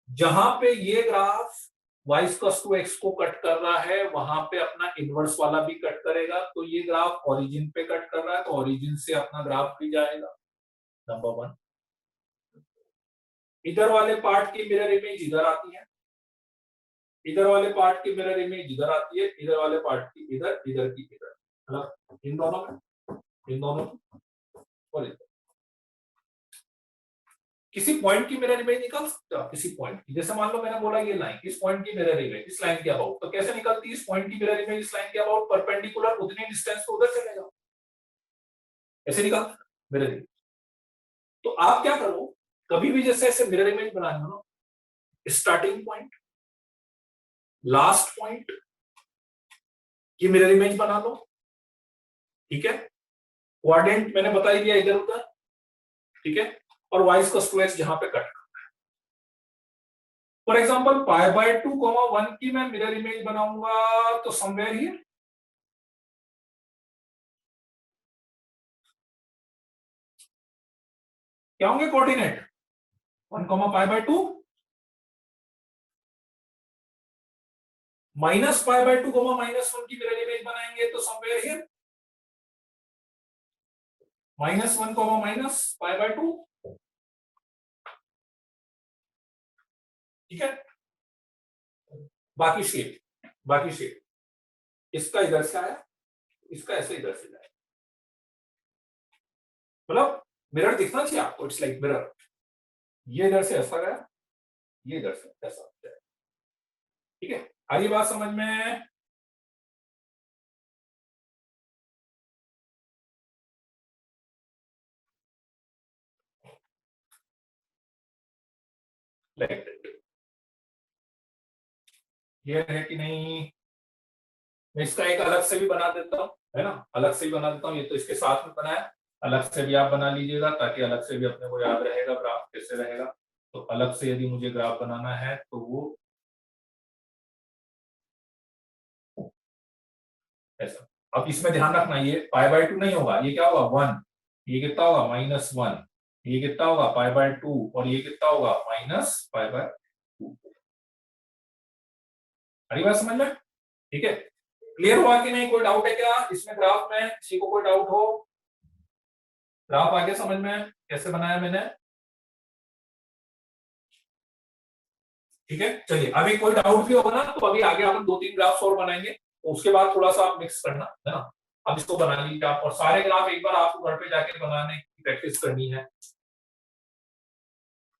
जहां पे ये graph y equals to x को कट कर रहा है, वहां पे अपना इनवर्स वाला भी कट करेगा, तो ये ग्राफ ओरिजिन पे कट कर रहा है, तो ओरिजिन से अपना ग्राफ भी जाएगा, नंबर 1। इधर वाले पार्ट की मिरर इमेज इधर आती है, इधर वाले पार्ट की मिरर इमेज इधर आती है, इधर वाले पार्ट की इधर, इधर की इधर, मतलब इन दोनों में और इधर। किसी पॉइंट की मिरर इमेज निकाल सकते हो आप, किसी पॉइंट की, जैसे मान लो मैंने बोला ये लाइन, इस पॉइंट की मिरर इमेज इस लाइन के अबाउट, तो कैसे निकलती है इस पॉइंट की मिरर इमेज इस लाइन के अबाउट, परपेंडिकुलर उतनी डिस्टेंस पे उधर चले जाओ, ऐसे निकाल मिरर इमेज। तो आप क्या करो, कभी भी जैसे ऐसे मिरर इमेज बनानी हो ना, स्टार्टिंग पॉइंट, लास्ट पॉइंट की मिरर इमेज बना लो, ठीक है। क्वाड्रेंट मैंने बता ही दिया इधर उधर, ठीक है, और वाइस का स्क्वायर जहां पे कट। फॉर एग्जाम्पल π/2, 1 की मैं मिरर इमेज बनाऊंगा तो समवेयर हियर, क्या होंगे कोऑर्डिनेट, 1, π/2 -π/2, -1 की मिरर इमेज बनाएंगे तो समवेयर हियर -1, π/2, ठीक है। बाकी शेप इसका इधर से आया, इसका ऐसे इधर से जाए, मतलब मिरर दिखना चाहिए आपको, इट्स लाइक मिरर, ये इधर से ऐसा गया, ये इधर से ऐसा जाए, ठीक है। आ रही बात समझ में, लाइक ये है कि नहीं। मैं इसका एक अलग से भी बना देता हूँ, है ना, अलग से भी बना देता हूँ, ये तो इसके साथ में बनाया, अलग से भी आप बना लीजिएगा ताकि अलग से भी अपने को याद रहेगा ग्राफ कैसे रहेगा। तो अलग से यदि मुझे ग्राफ बनाना है तो वो ऐसा। अब इसमें ध्यान रखना, ये π/2 नहीं होगा, ये क्या होगा 1, ये कितना होगा -1, ये कितना होगा π/2, और ये कितना होगा -π/2। अरे बात समझ में, ठीक है। क्लियर हुआ कि नहीं, कोई डाउट है क्या इसमें ग्राफ में, किसी को कोई डाउट हो, ग्राफ आगे समझ में कैसे बनाया मैंने, ठीक है। चलिए अभी कोई डाउट भी होगा ना तो अभी आगे अपन 2-3 ग्राफ्स और बनाएंगे, तो उसके बाद थोड़ा सा आप मिक्स करना, है ना। अब इसको बना लीजिए आप, और सारे ग्राफ एक बार आपको घर पे जाके बनाने की प्रैक्टिस करनी है।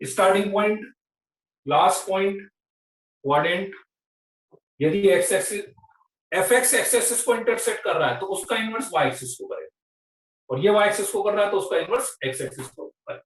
Starting point, last point, quadrant, यदि x axis fx x axis को इंटरसेक्ट कर रहा है तो उसका इनवर्स y एक्सिस को करेगा, और ये y एक्सिस को कर रहा है तो उसका इनवर्स x एक्सिस को करेगा।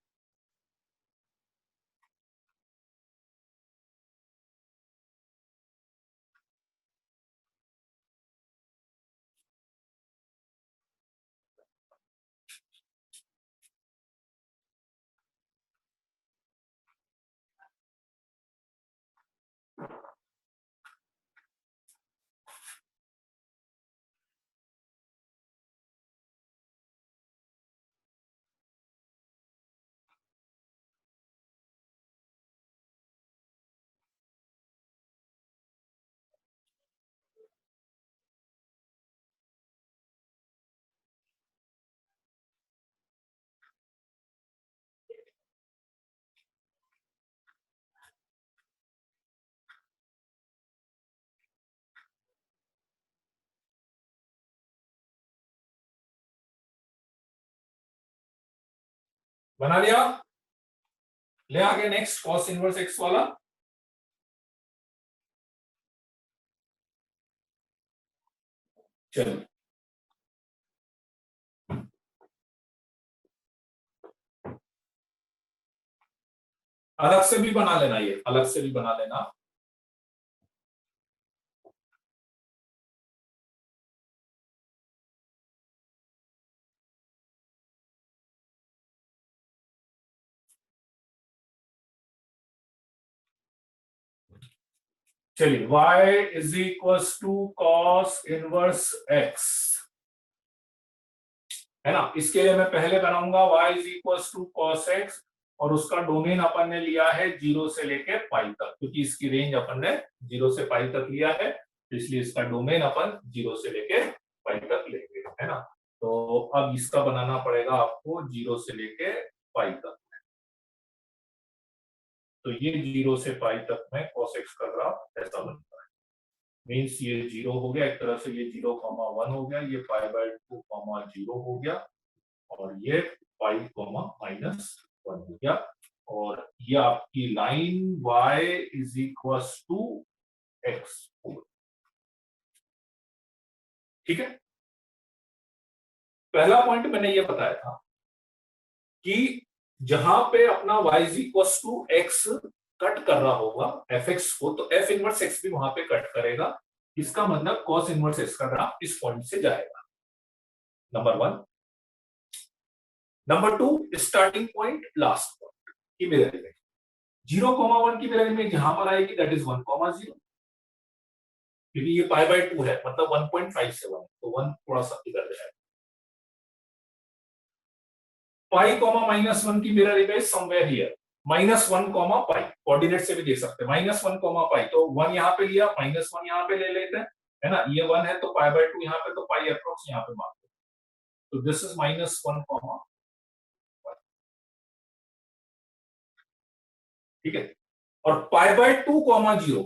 बना लिया, ले आगे नेक्स्ट cos इनवर्स x वाला। चलो अलग से भी बना लेना, ये अलग से भी बना लेना। चलिए y is equals to cos inverse x, है ना। इसके लिए मैं पहले बनाऊंगा y is equals to cos x, और उसका डोमेन अपन ने लिया है 0 से लेके पाई तक, क्योंकि इसकी रेंज अपन ने 0 से पाई तक लिया है, तो इसलिए इसका डोमेन अपन 0 से लेके पाई तक लेंगे, है ना। तो अब इसका बनाना पड़ेगा आपको 0 से लेके पाई तक, तो ये 0 से पाई तक में cos x का ग्राफ ऐसा बनता है। मीन्स ये 0 हो गया, एक तरह से ये 0,1 हो गया, ये π/2, 0 हो गया, और ये π, -1 हो गया, और ये आपकी line y is equal to x। ठीक है, पहला पॉइंट मैंने ये बताया था कि जहां पे अपना y is equal to x cut कर रहा होगा fx को, तो f इनवर्स x भी वहां पे कट करेगा। इसका मतलब cos इनवर्स x का ग्राफ इस पॉइंट से जाएगा, number one. Number two, starting point last point की मिरर इमेज, 0,1 की मिरर इमेज यहां पर आएगी, दैट इज 1,0, क्योंकि ये पाई बाय 2 है, मतलब 1.57 है, तो 1 थोड़ा सा इधर जाएगा। पाई कॉमा -1 की mirror image somewhere here, -1 comma pi, coordinate से भी देख सकते हैं, -1 कॉमा पाई, तो 1 यहाँ पे लिया, -1 यहाँ पे ले लेते हैं, है ना, ये 1 है तो पाई बाय 2 यहाँ पे, तो पाई अप्रोक्स यहाँ पे मार्क, तो दिस इज -1 कॉमा, ठीक है। और पाई बाय 2 कॉमा 0,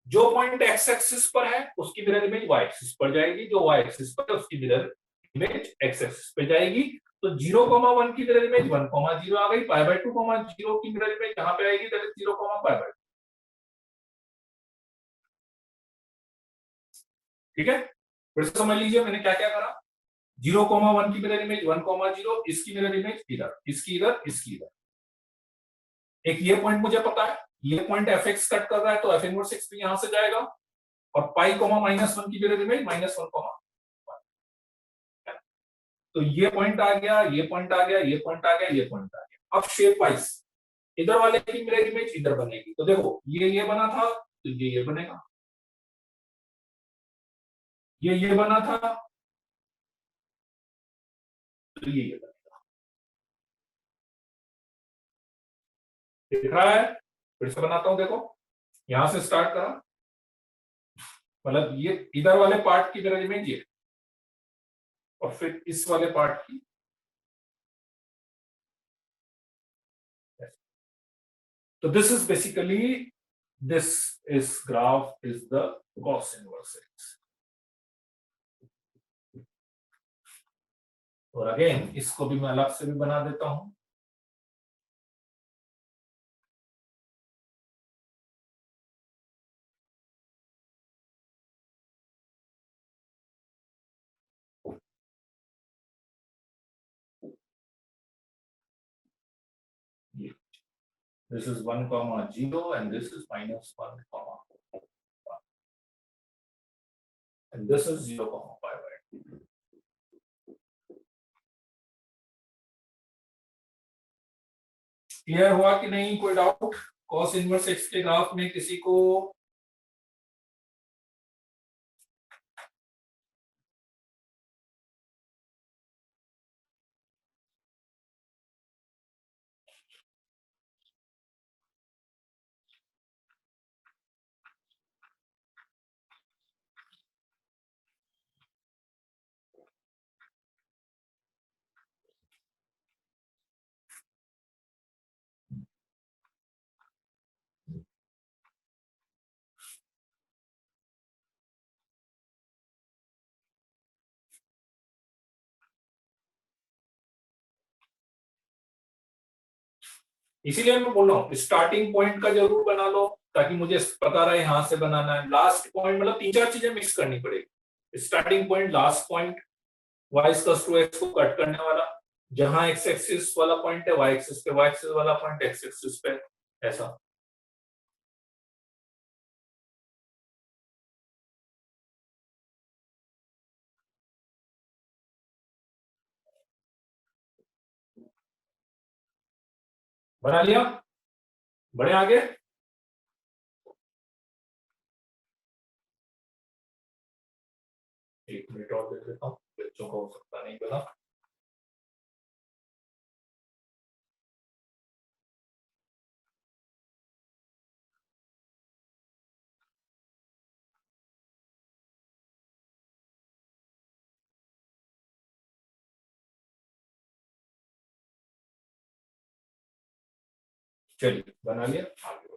जो पॉइंट एक्स एक्सिस पर है उसकी मिरर इमेज वाई एक्सिस पर जाएगी, जो वाई एक्सिस पर है उसकी मिरर इमेज एक्स एक्सिस पे जाएगी। तो 0,1 की मिरर इमेज 1,0 आ गई, पाई बाय 2,0 की मिरर इमेज यहां पे आएगी, दैट इज 0, पाई बाय, ठीक है। फिर से समझ लीजिए मैंने क्या क्या करा, 0,1 की मिरर इमेज 1,0, इसकी मिरर इमेज इधर, इसकी इधर, इसकी इधर। एक ये पॉइंट मुझे पता है, ये पॉइंट एफ एक्स कट कर रहा है, तो एफ इनवर्स एक्स भी यहां से जाएगा, और पाई कॉमा -1 की मिरर इमेज -1 कॉमा, तो ये पॉइंट आ गया, ये पॉइंट आ गया, ये पॉइंट आ गया, ये पॉइंट आ गया। अब शेप वाइज इधर वाले की मिरर इमेज इधर बनेगी, तो देखो ये बना था, तो ये बनेगा, ये बना था, तो ये बनेगा। दिख रहा है, फिर से बनाता हूं, देखो यहां से स्टार्ट करा, मतलब ये इधर वाले पार्ट की मिरर इमेज ये, और फिर इस वाले पार्ट की, तो this is basically, this is graph is the cos inverse x. और अगेन इसको भी मैं अलग से भी बना देता हूं, ये this is 1,0 and this is -1, and this is 0,5. Clear हुआ कि नहीं, कोई डाउट cos इनवर्स x के ग्राफ में किसी को? इसीलिए मैं बोल रहा हूँ स्टार्टिंग पॉइंट का जरूर बना लो, ताकि मुझे पता रहे यहां से बनाना है। लास्ट पॉइंट मतलब 3-4 चीजें मिक्स करनी पड़ेगी, starting point, last point, y to x को कट करने वाला, जहां x एक्सिस वाला पॉइंट है y एक्सिस पे, y एक्सिस वाला पॉइंट x एक्सिस पे, ऐसा। बना लिया, बड़े आगे। एक मिनट और देख लेता हूँ, बच्चों का हो सकता नहीं बना। चलिए बना लिया, आगे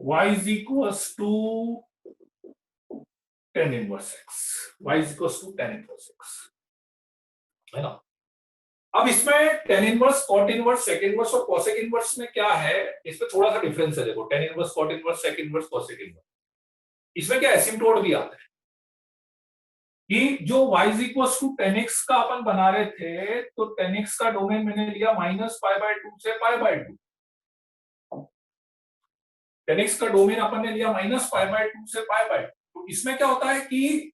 y is equals to tan inverse x, y is equals to tan inverse x, है ना। अब इसमें tan inverse, cot inverse, sec inverse और कोसेक इनवर्स में क्या है, इसमें थोड़ा सा डिफरेंस है। देखो tan inverse, cot inverse, sec inverse, cosec inverse, इसमें क्या एसिम्प्टोट भी आता है कि जो y is equal to tan x का अपन बना रहे थे, तो टेन एक्स का डोमेन मैंने लिया माइनस पाई बाय टू से पाई बाय टू। टेन एक्स का डोमेन अपन ने लिया माइनस पाई बाय टू से पाई बाय टू। तो इसमें क्या होता है कि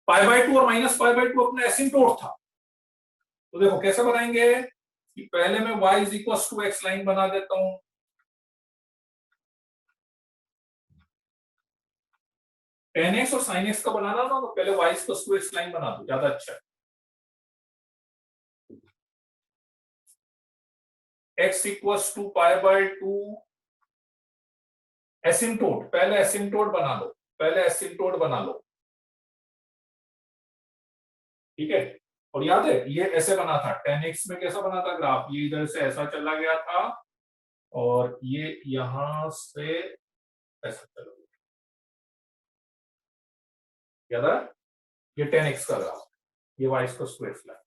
पाई बाय टू और माइनस पाई बाय टू अपना एसिम्प्टोट था। तो देखो कैसे बनाएंगे कि पहले मैं y is equal to x line बना देता हूं, टेन एक्स और साइन एक्स का बनाना ना, तो पहले y equal to x line बना दो, ज्यादा अच्छा है। x equal to pi by two, asymptote, पहले एसिम्प्टोट बना लो, पहले एसिम्प्टोट बना लो, ठीक है। और याद है ये ऐसे बना था, टेन एक्स में कैसा बना था ग्राफ, ये इधर से ऐसा चला गया था और ये यहां से ऐसा चला गया, याद है, ये टेन एक्स का ग्राफ, ये y equal to x line,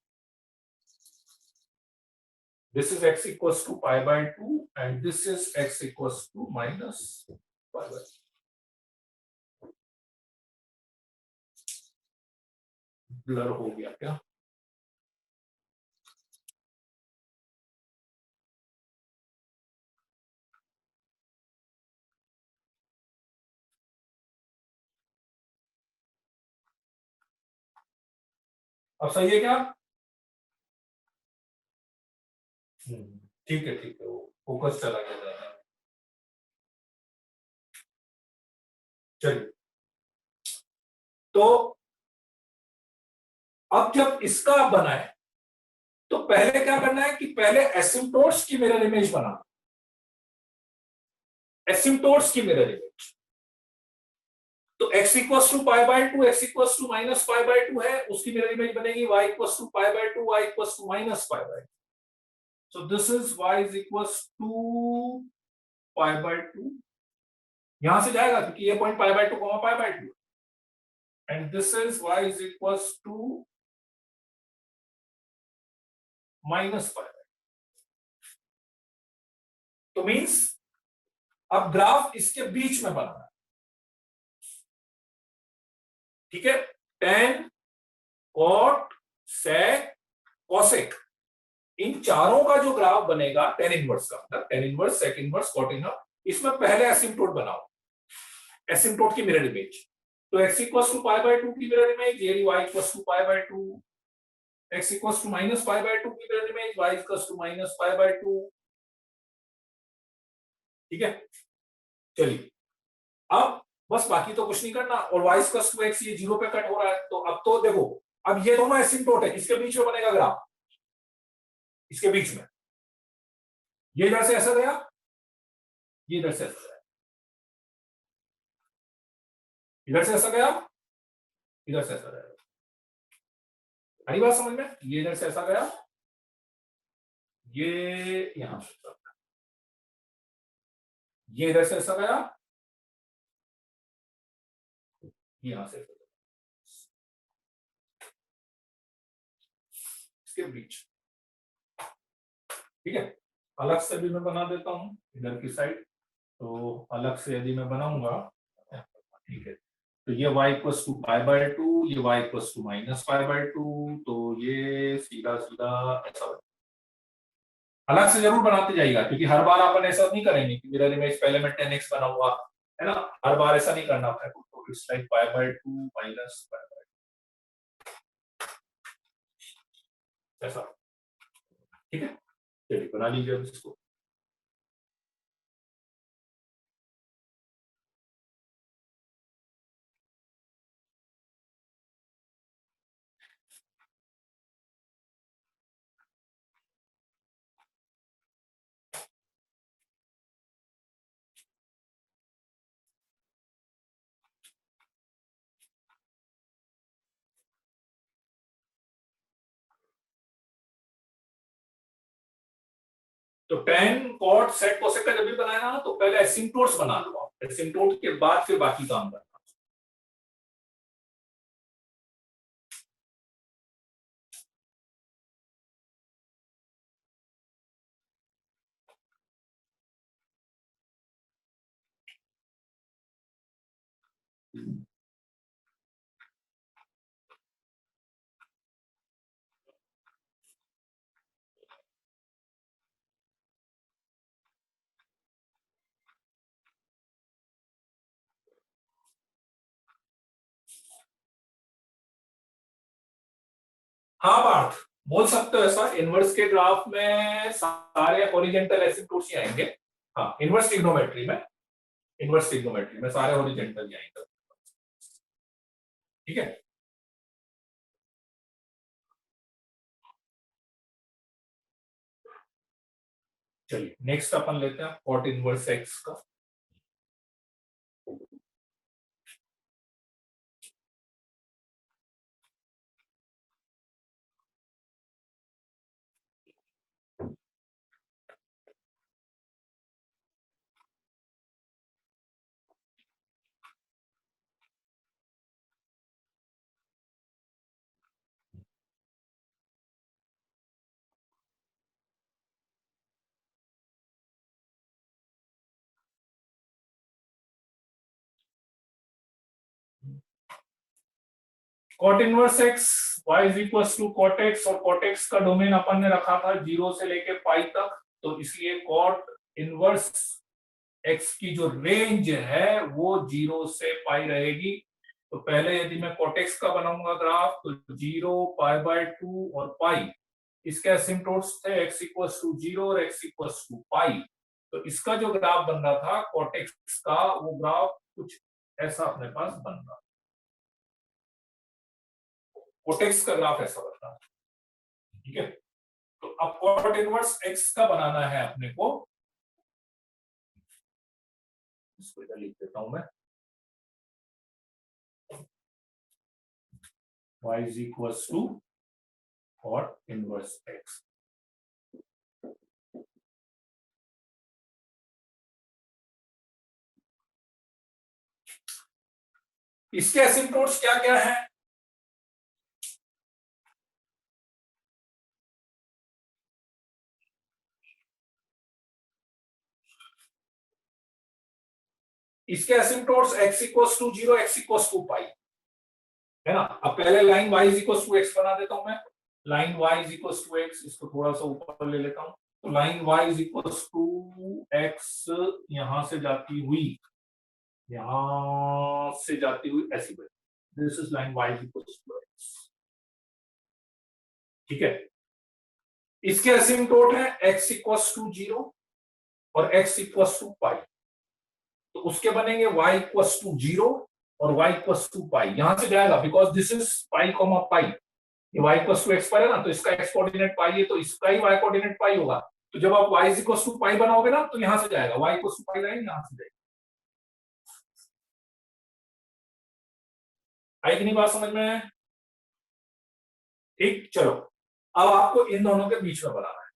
this is x equals to pi by 2 and this is x equals to minus pi by 2. Blur हो गया क्या? अब सही है क्या? ठीक है ठीक है, वो फोकस चला गया था। चलिए, तो अब जब इसका बना है तो पहले क्या करना है कि पहले एसिम्प्टोट्स की मिरर इमेज बना, एसिम्प्टोट्स की मिरर इमेज। तो x equals to pi by two, x equals to minus pi by two है, उसकी मिरर इमेज बनेगी y equals to pi by two, y equals to minus pi by two. So this is y is equals to pi by two, यहां से जाएगा क्योंकि ये point pi by two comma pi by two, and this is y is equals to minus pi by. तो मींस अब ग्राफ इसके बीच में बना है, ठीक है। टेन, कॉट, सेक, कोसेक, इन चारों का जो ग्राफ बनेगा टेन इनवर्स का, मतलब tan inverse, sec inverse, cot inverse, इसमें पहले एसिम्प्टोट बनाओ, एसिम्प्टोट की मिरर इमेज। तो x equals to pi by two की मिरर इमेज, ये y equals to pi by two, x equals to minus pi by two की mirror image, y equals to minus pi by two, ठीक है। चलिए, अब बस बाकी तो कुछ नहीं करना, और y इक्वल्स टू x ये जीरो पे कट हो रहा है, तो अब तो देखो, अब ये दोनों एसिम्प्टोट है, किसके बीच में बनेगा ग्राफ, इसके बीच में, ये इधर से ऐसा गया, ये इधर से ऐसा गया, इधर से ऐसा गया, इधर से ऐसा गया, आई बात समझ में, ये इधर से ऐसा गया, ये यहां से, ये इधर से ऐसा गया, यहां से, इसके बीच, ठीक है। अलग से भी मैं बना देता हूं इधर की साइड, तो अलग से यदि मैं बनाऊंगा, ठीक है, तो ये y equals to pi by two, ये y equals to minus pi by two, तो ये सीधा सीधा ऐसा, अलग से जरूर बनाते जाइएगा क्योंकि हर बार अपन ऐसा नहीं करेंगे कि मिरर इमेज पहले में 10x बनाऊंगा, है ना, हर बार ऐसा नहीं करना है, तो it's like pi by to minus pi by to, ऐसा, ठीक है। चलिए बना लीजिए अब इसको। तो tan cot sec cosec का जब भी बनाया ना तो पहले एसिम्पटोट्स बना लो आप, एसिम्पटोट के बाद फिर बाकी काम करना। हाँ पार्थ, बोल सकते हो ऐसा, इनवर्स के ग्राफ में सारे हॉरिजेंटल एसिम्पटोट्स ही आएंगे। हाँ, इनवर्स ट्रिग्नोमेट्री में, इनवर्स ट्रिग्नोमेट्री में सारे हॉरिजेंटल ही आएंगे। ठीक है, चलिए नेक्स्ट अपन लेते हैं कॉट इनवर्स एक्स का। Cot inverse x y is equal to cot x, और कॉट एक्स का डोमेन अपन ने रखा था 0 से लेके पाई तक, तो इसलिए कॉट इनवर्स एक्स की जो रेंज है वो 0 से पाई रहेगी। तो पहले यदि मैं कॉट एक्स का बनाऊंगा ग्राफ तो 0, π/2 और पाई, इसके एसिम्पटोट्स थे x इक्वल्स टू 0 और x इक्वल्स टू पाई। तो इसका जो ग्राफ बन रहा था कॉट एक्स का, वो ग्राफ कुछ ऐसा अपने पास बन रहा, कोटेक्स का ग्राफ ऐसा बन रहा। ठीक है, तो अब कॉट इनवर्स एक्स का बनाना है अपने को, इसको इधर लिख देता हूं मैं, y is equals to cot inverse x. इसके एसिम्पटोट्स क्या क्या है? इसके asymptotes x equals to 0, x equals to pi, है ना। अब पहले line y is equals to x बना देता हूं मैं, line y is equals to x, इसको थोड़ा सा ऊपर ले लेता हूं। तो line y is equals to x यहां से जाती हुई, यहां से जाती हुई ऐसी बढ़ी, this is line y is equals to x। ठीक है, इसके एसिम्पटोट है x इक्वल्स टू 0 और x इक्वल्स टू पाई, तो उसके बनेंगे y इक्वल्स टू 0 और y इक्वल्स टू पाई, यहां से जाएगा because this is pi comma pi, ये y इक्वल्स टू x पर है ना, तो इसका x कोऑर्डिनेट पाई है, तो इसका ही y कोऑर्डिनेट पाई होगा। तो जब आप y इक्वल्स टू पाई बनाओगे ना, तो यहां से जाएगा y equals to pi, line यहां से जाएगी। आई कि नहीं बात समझ में? ठीक, चलो अब आपको इन दोनों के बीच में बनाना है,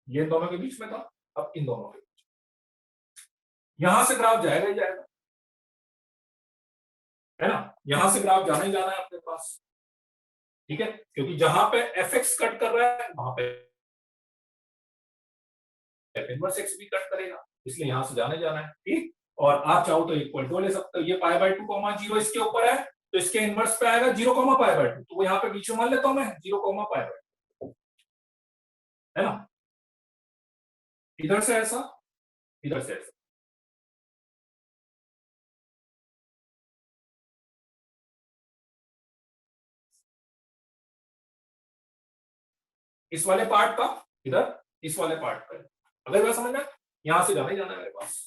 ये इन दोनों के बीच में था, अब इन दोनों के बीच, यहां से ग्राफ जाएगा ही जाएगा, है ना, यहां से ग्राफ जाना ही जाना है अपने पास। ठीक है, क्योंकि जहां पे एफ एक्स कट कर रहा है वहां पे एफ इनवर्स एक्स भी कट करेगा, इसलिए यहां से जाने जाना है। ठीक, और आप चाहो तो इक्वल टू ले सकते हो, ये π/2 कॉमा 0 इसके ऊपर है, तो इसके इनवर्स पे आएगा 0 कॉमा π/2, तो वो यहाँ पे बीच में मान लेता हूं मैं 0 कॉमा π/2, है ना। इधर से ऐसा, इधर से ऐसा, इस वाले पार्ट का इधर, इस वाले पार्ट का, अगर मैं समझ में, यहां से जाना ही जाना है मेरे पास।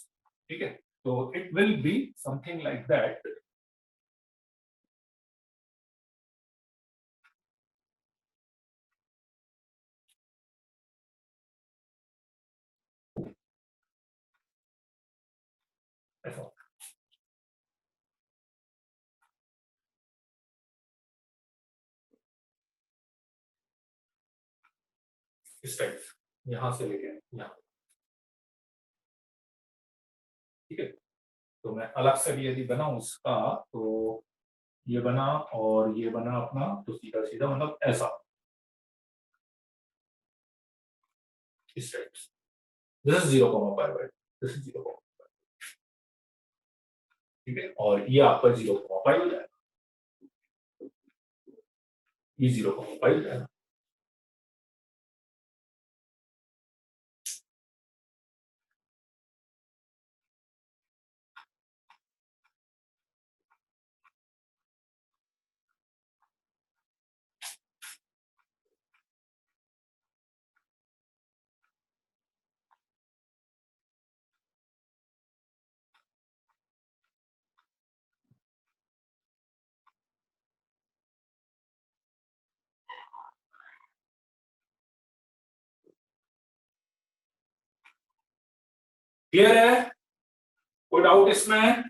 ठीक है, तो it will be something like that. ऐसा, इस टाइप यहां से लेके यहाँ, ठीक है। तो मैं अलग से भी यदि बनाऊं इसका, तो ये बना और ये बना अपना, तो सीधा सीधा मतलब ऐसा, इस टाइप से। दिस इज 0,5, दिस इज 0, ठीक है। और ये आपका 0,5 हो जाएगा, ये 0,5 हो जाएगा। क्लियर है? कोई डाउट इसमें?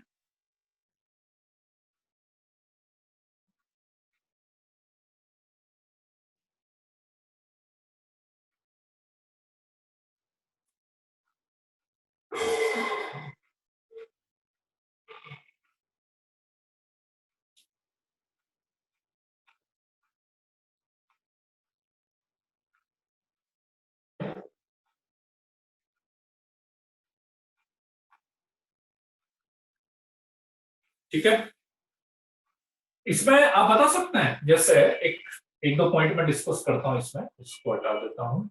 ठीक है, इसमें आप बता सकते हैं, जैसे एक एक दो पॉइंट में डिस्कस करता हूं, इसमें इसको हटा देता हूं।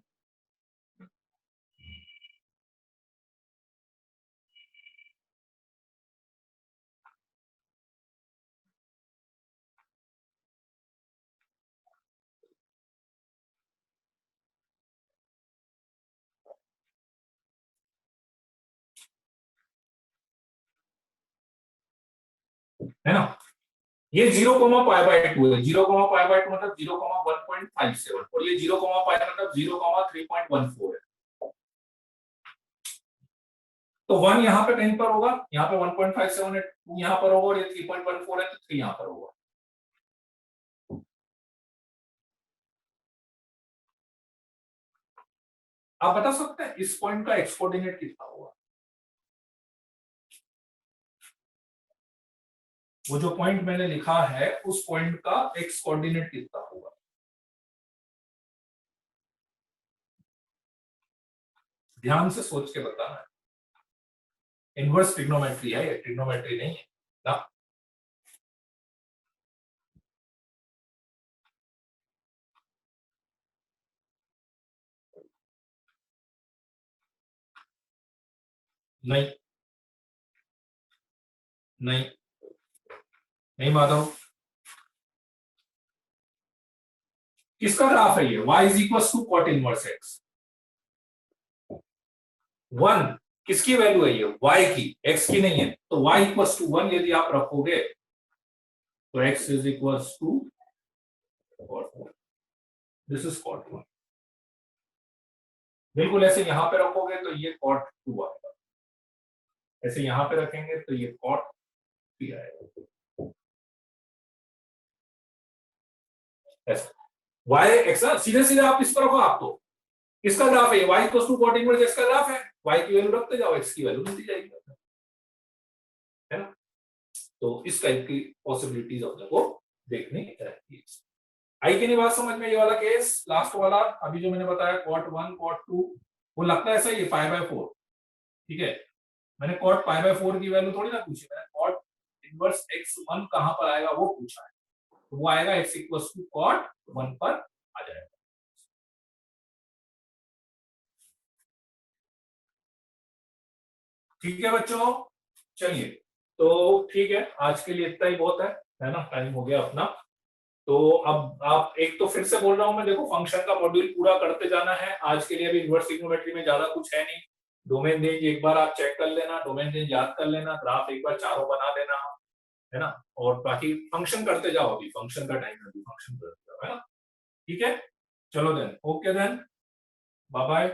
है ना, ये 0,π/2 है, 0,π/2 मतलब 0,1.57, और ये 0,π मतलब 0,3.14 है। तो 1 यहाँ पे कहीं पर होगा, यहाँ पे 1.57 है, 2 यहाँ पर होगा, और ये 3.14 है, तो 3 यहाँ पर होगा। आप बता सकते हैं इस पॉइंट का एक्स कोऑर्डिनेट कितना होगा? वो जो पॉइंट मैंने लिखा है, उस पॉइंट का एक्स कोऑर्डिनेट कितना होगा? ध्यान से सोच के बताना है। इनवर्स ट्रिग्नोमेट्री है, ये ट्रिग्नोमेट्री नहीं है ना। नहीं नहीं नहीं माधव, किसका ग्राफ है ये? y is equal to cot inverse x। 1 किसकी वैल्यू है ये? y की, x की नहीं है। तो y इक्वल टू 1 यदि आप रखोगे, तो x is equal to cot 1, this is cot 1। बिल्कुल ऐसे यहां पे रखोगे तो ये कॉट 2 आएगा, ऐसे यहां पे रखेंगे तो ये कॉट 3 आएगा। ऐसा y x सीधे सीधे आप इस पर रखो, आप तो इसका ग्राफ है, y equal to cot inverse x का ग्राफ है, y की वैल्यू रखते जाओ, x की वैल्यू मिलती जाएगी, है ना। तो इस टाइप की पॉसिबिलिटीज अपने को देखनी रहती है। आई की नहीं बात समझ में? ये वाला केस लास्ट वाला अभी जो मैंने बताया, कॉट 1 कॉट 2, वो लगता है सही है π/4, ठीक है। मैंने कॉट π/4 की वैल्यू थोड़ी ना पूछी, मैंने कॉट इनवर्स x1 कहां पर आएगा वो पूछा है, तो वो आएगा x इक्वल टू कॉट 1 पर आ जाएगा। ठीक है बच्चों, चलिए, तो ठीक है, आज के लिए इतना ही बहुत है ना, टाइम हो गया अपना। तो अब आप, एक तो फिर से बोल रहा हूं मैं, देखो फंक्शन का मॉड्यूल पूरा करते जाना है आज के लिए। अभी इनवर्स ट्रिग्नोमेट्री में ज्यादा कुछ है नहीं। डोमेन रेंज एक बार आप चेक कर लेना, डोमेन रेंज याद कर लेना, ग्राफ एक बार चारों बना लेना, है ना। और बाकी फंक्शन करते जाओ, अभी फंक्शन का टाइम है, अभी फंक्शन करते जाओ, है ना। ठीक है, चलो then, okay then, bye bye.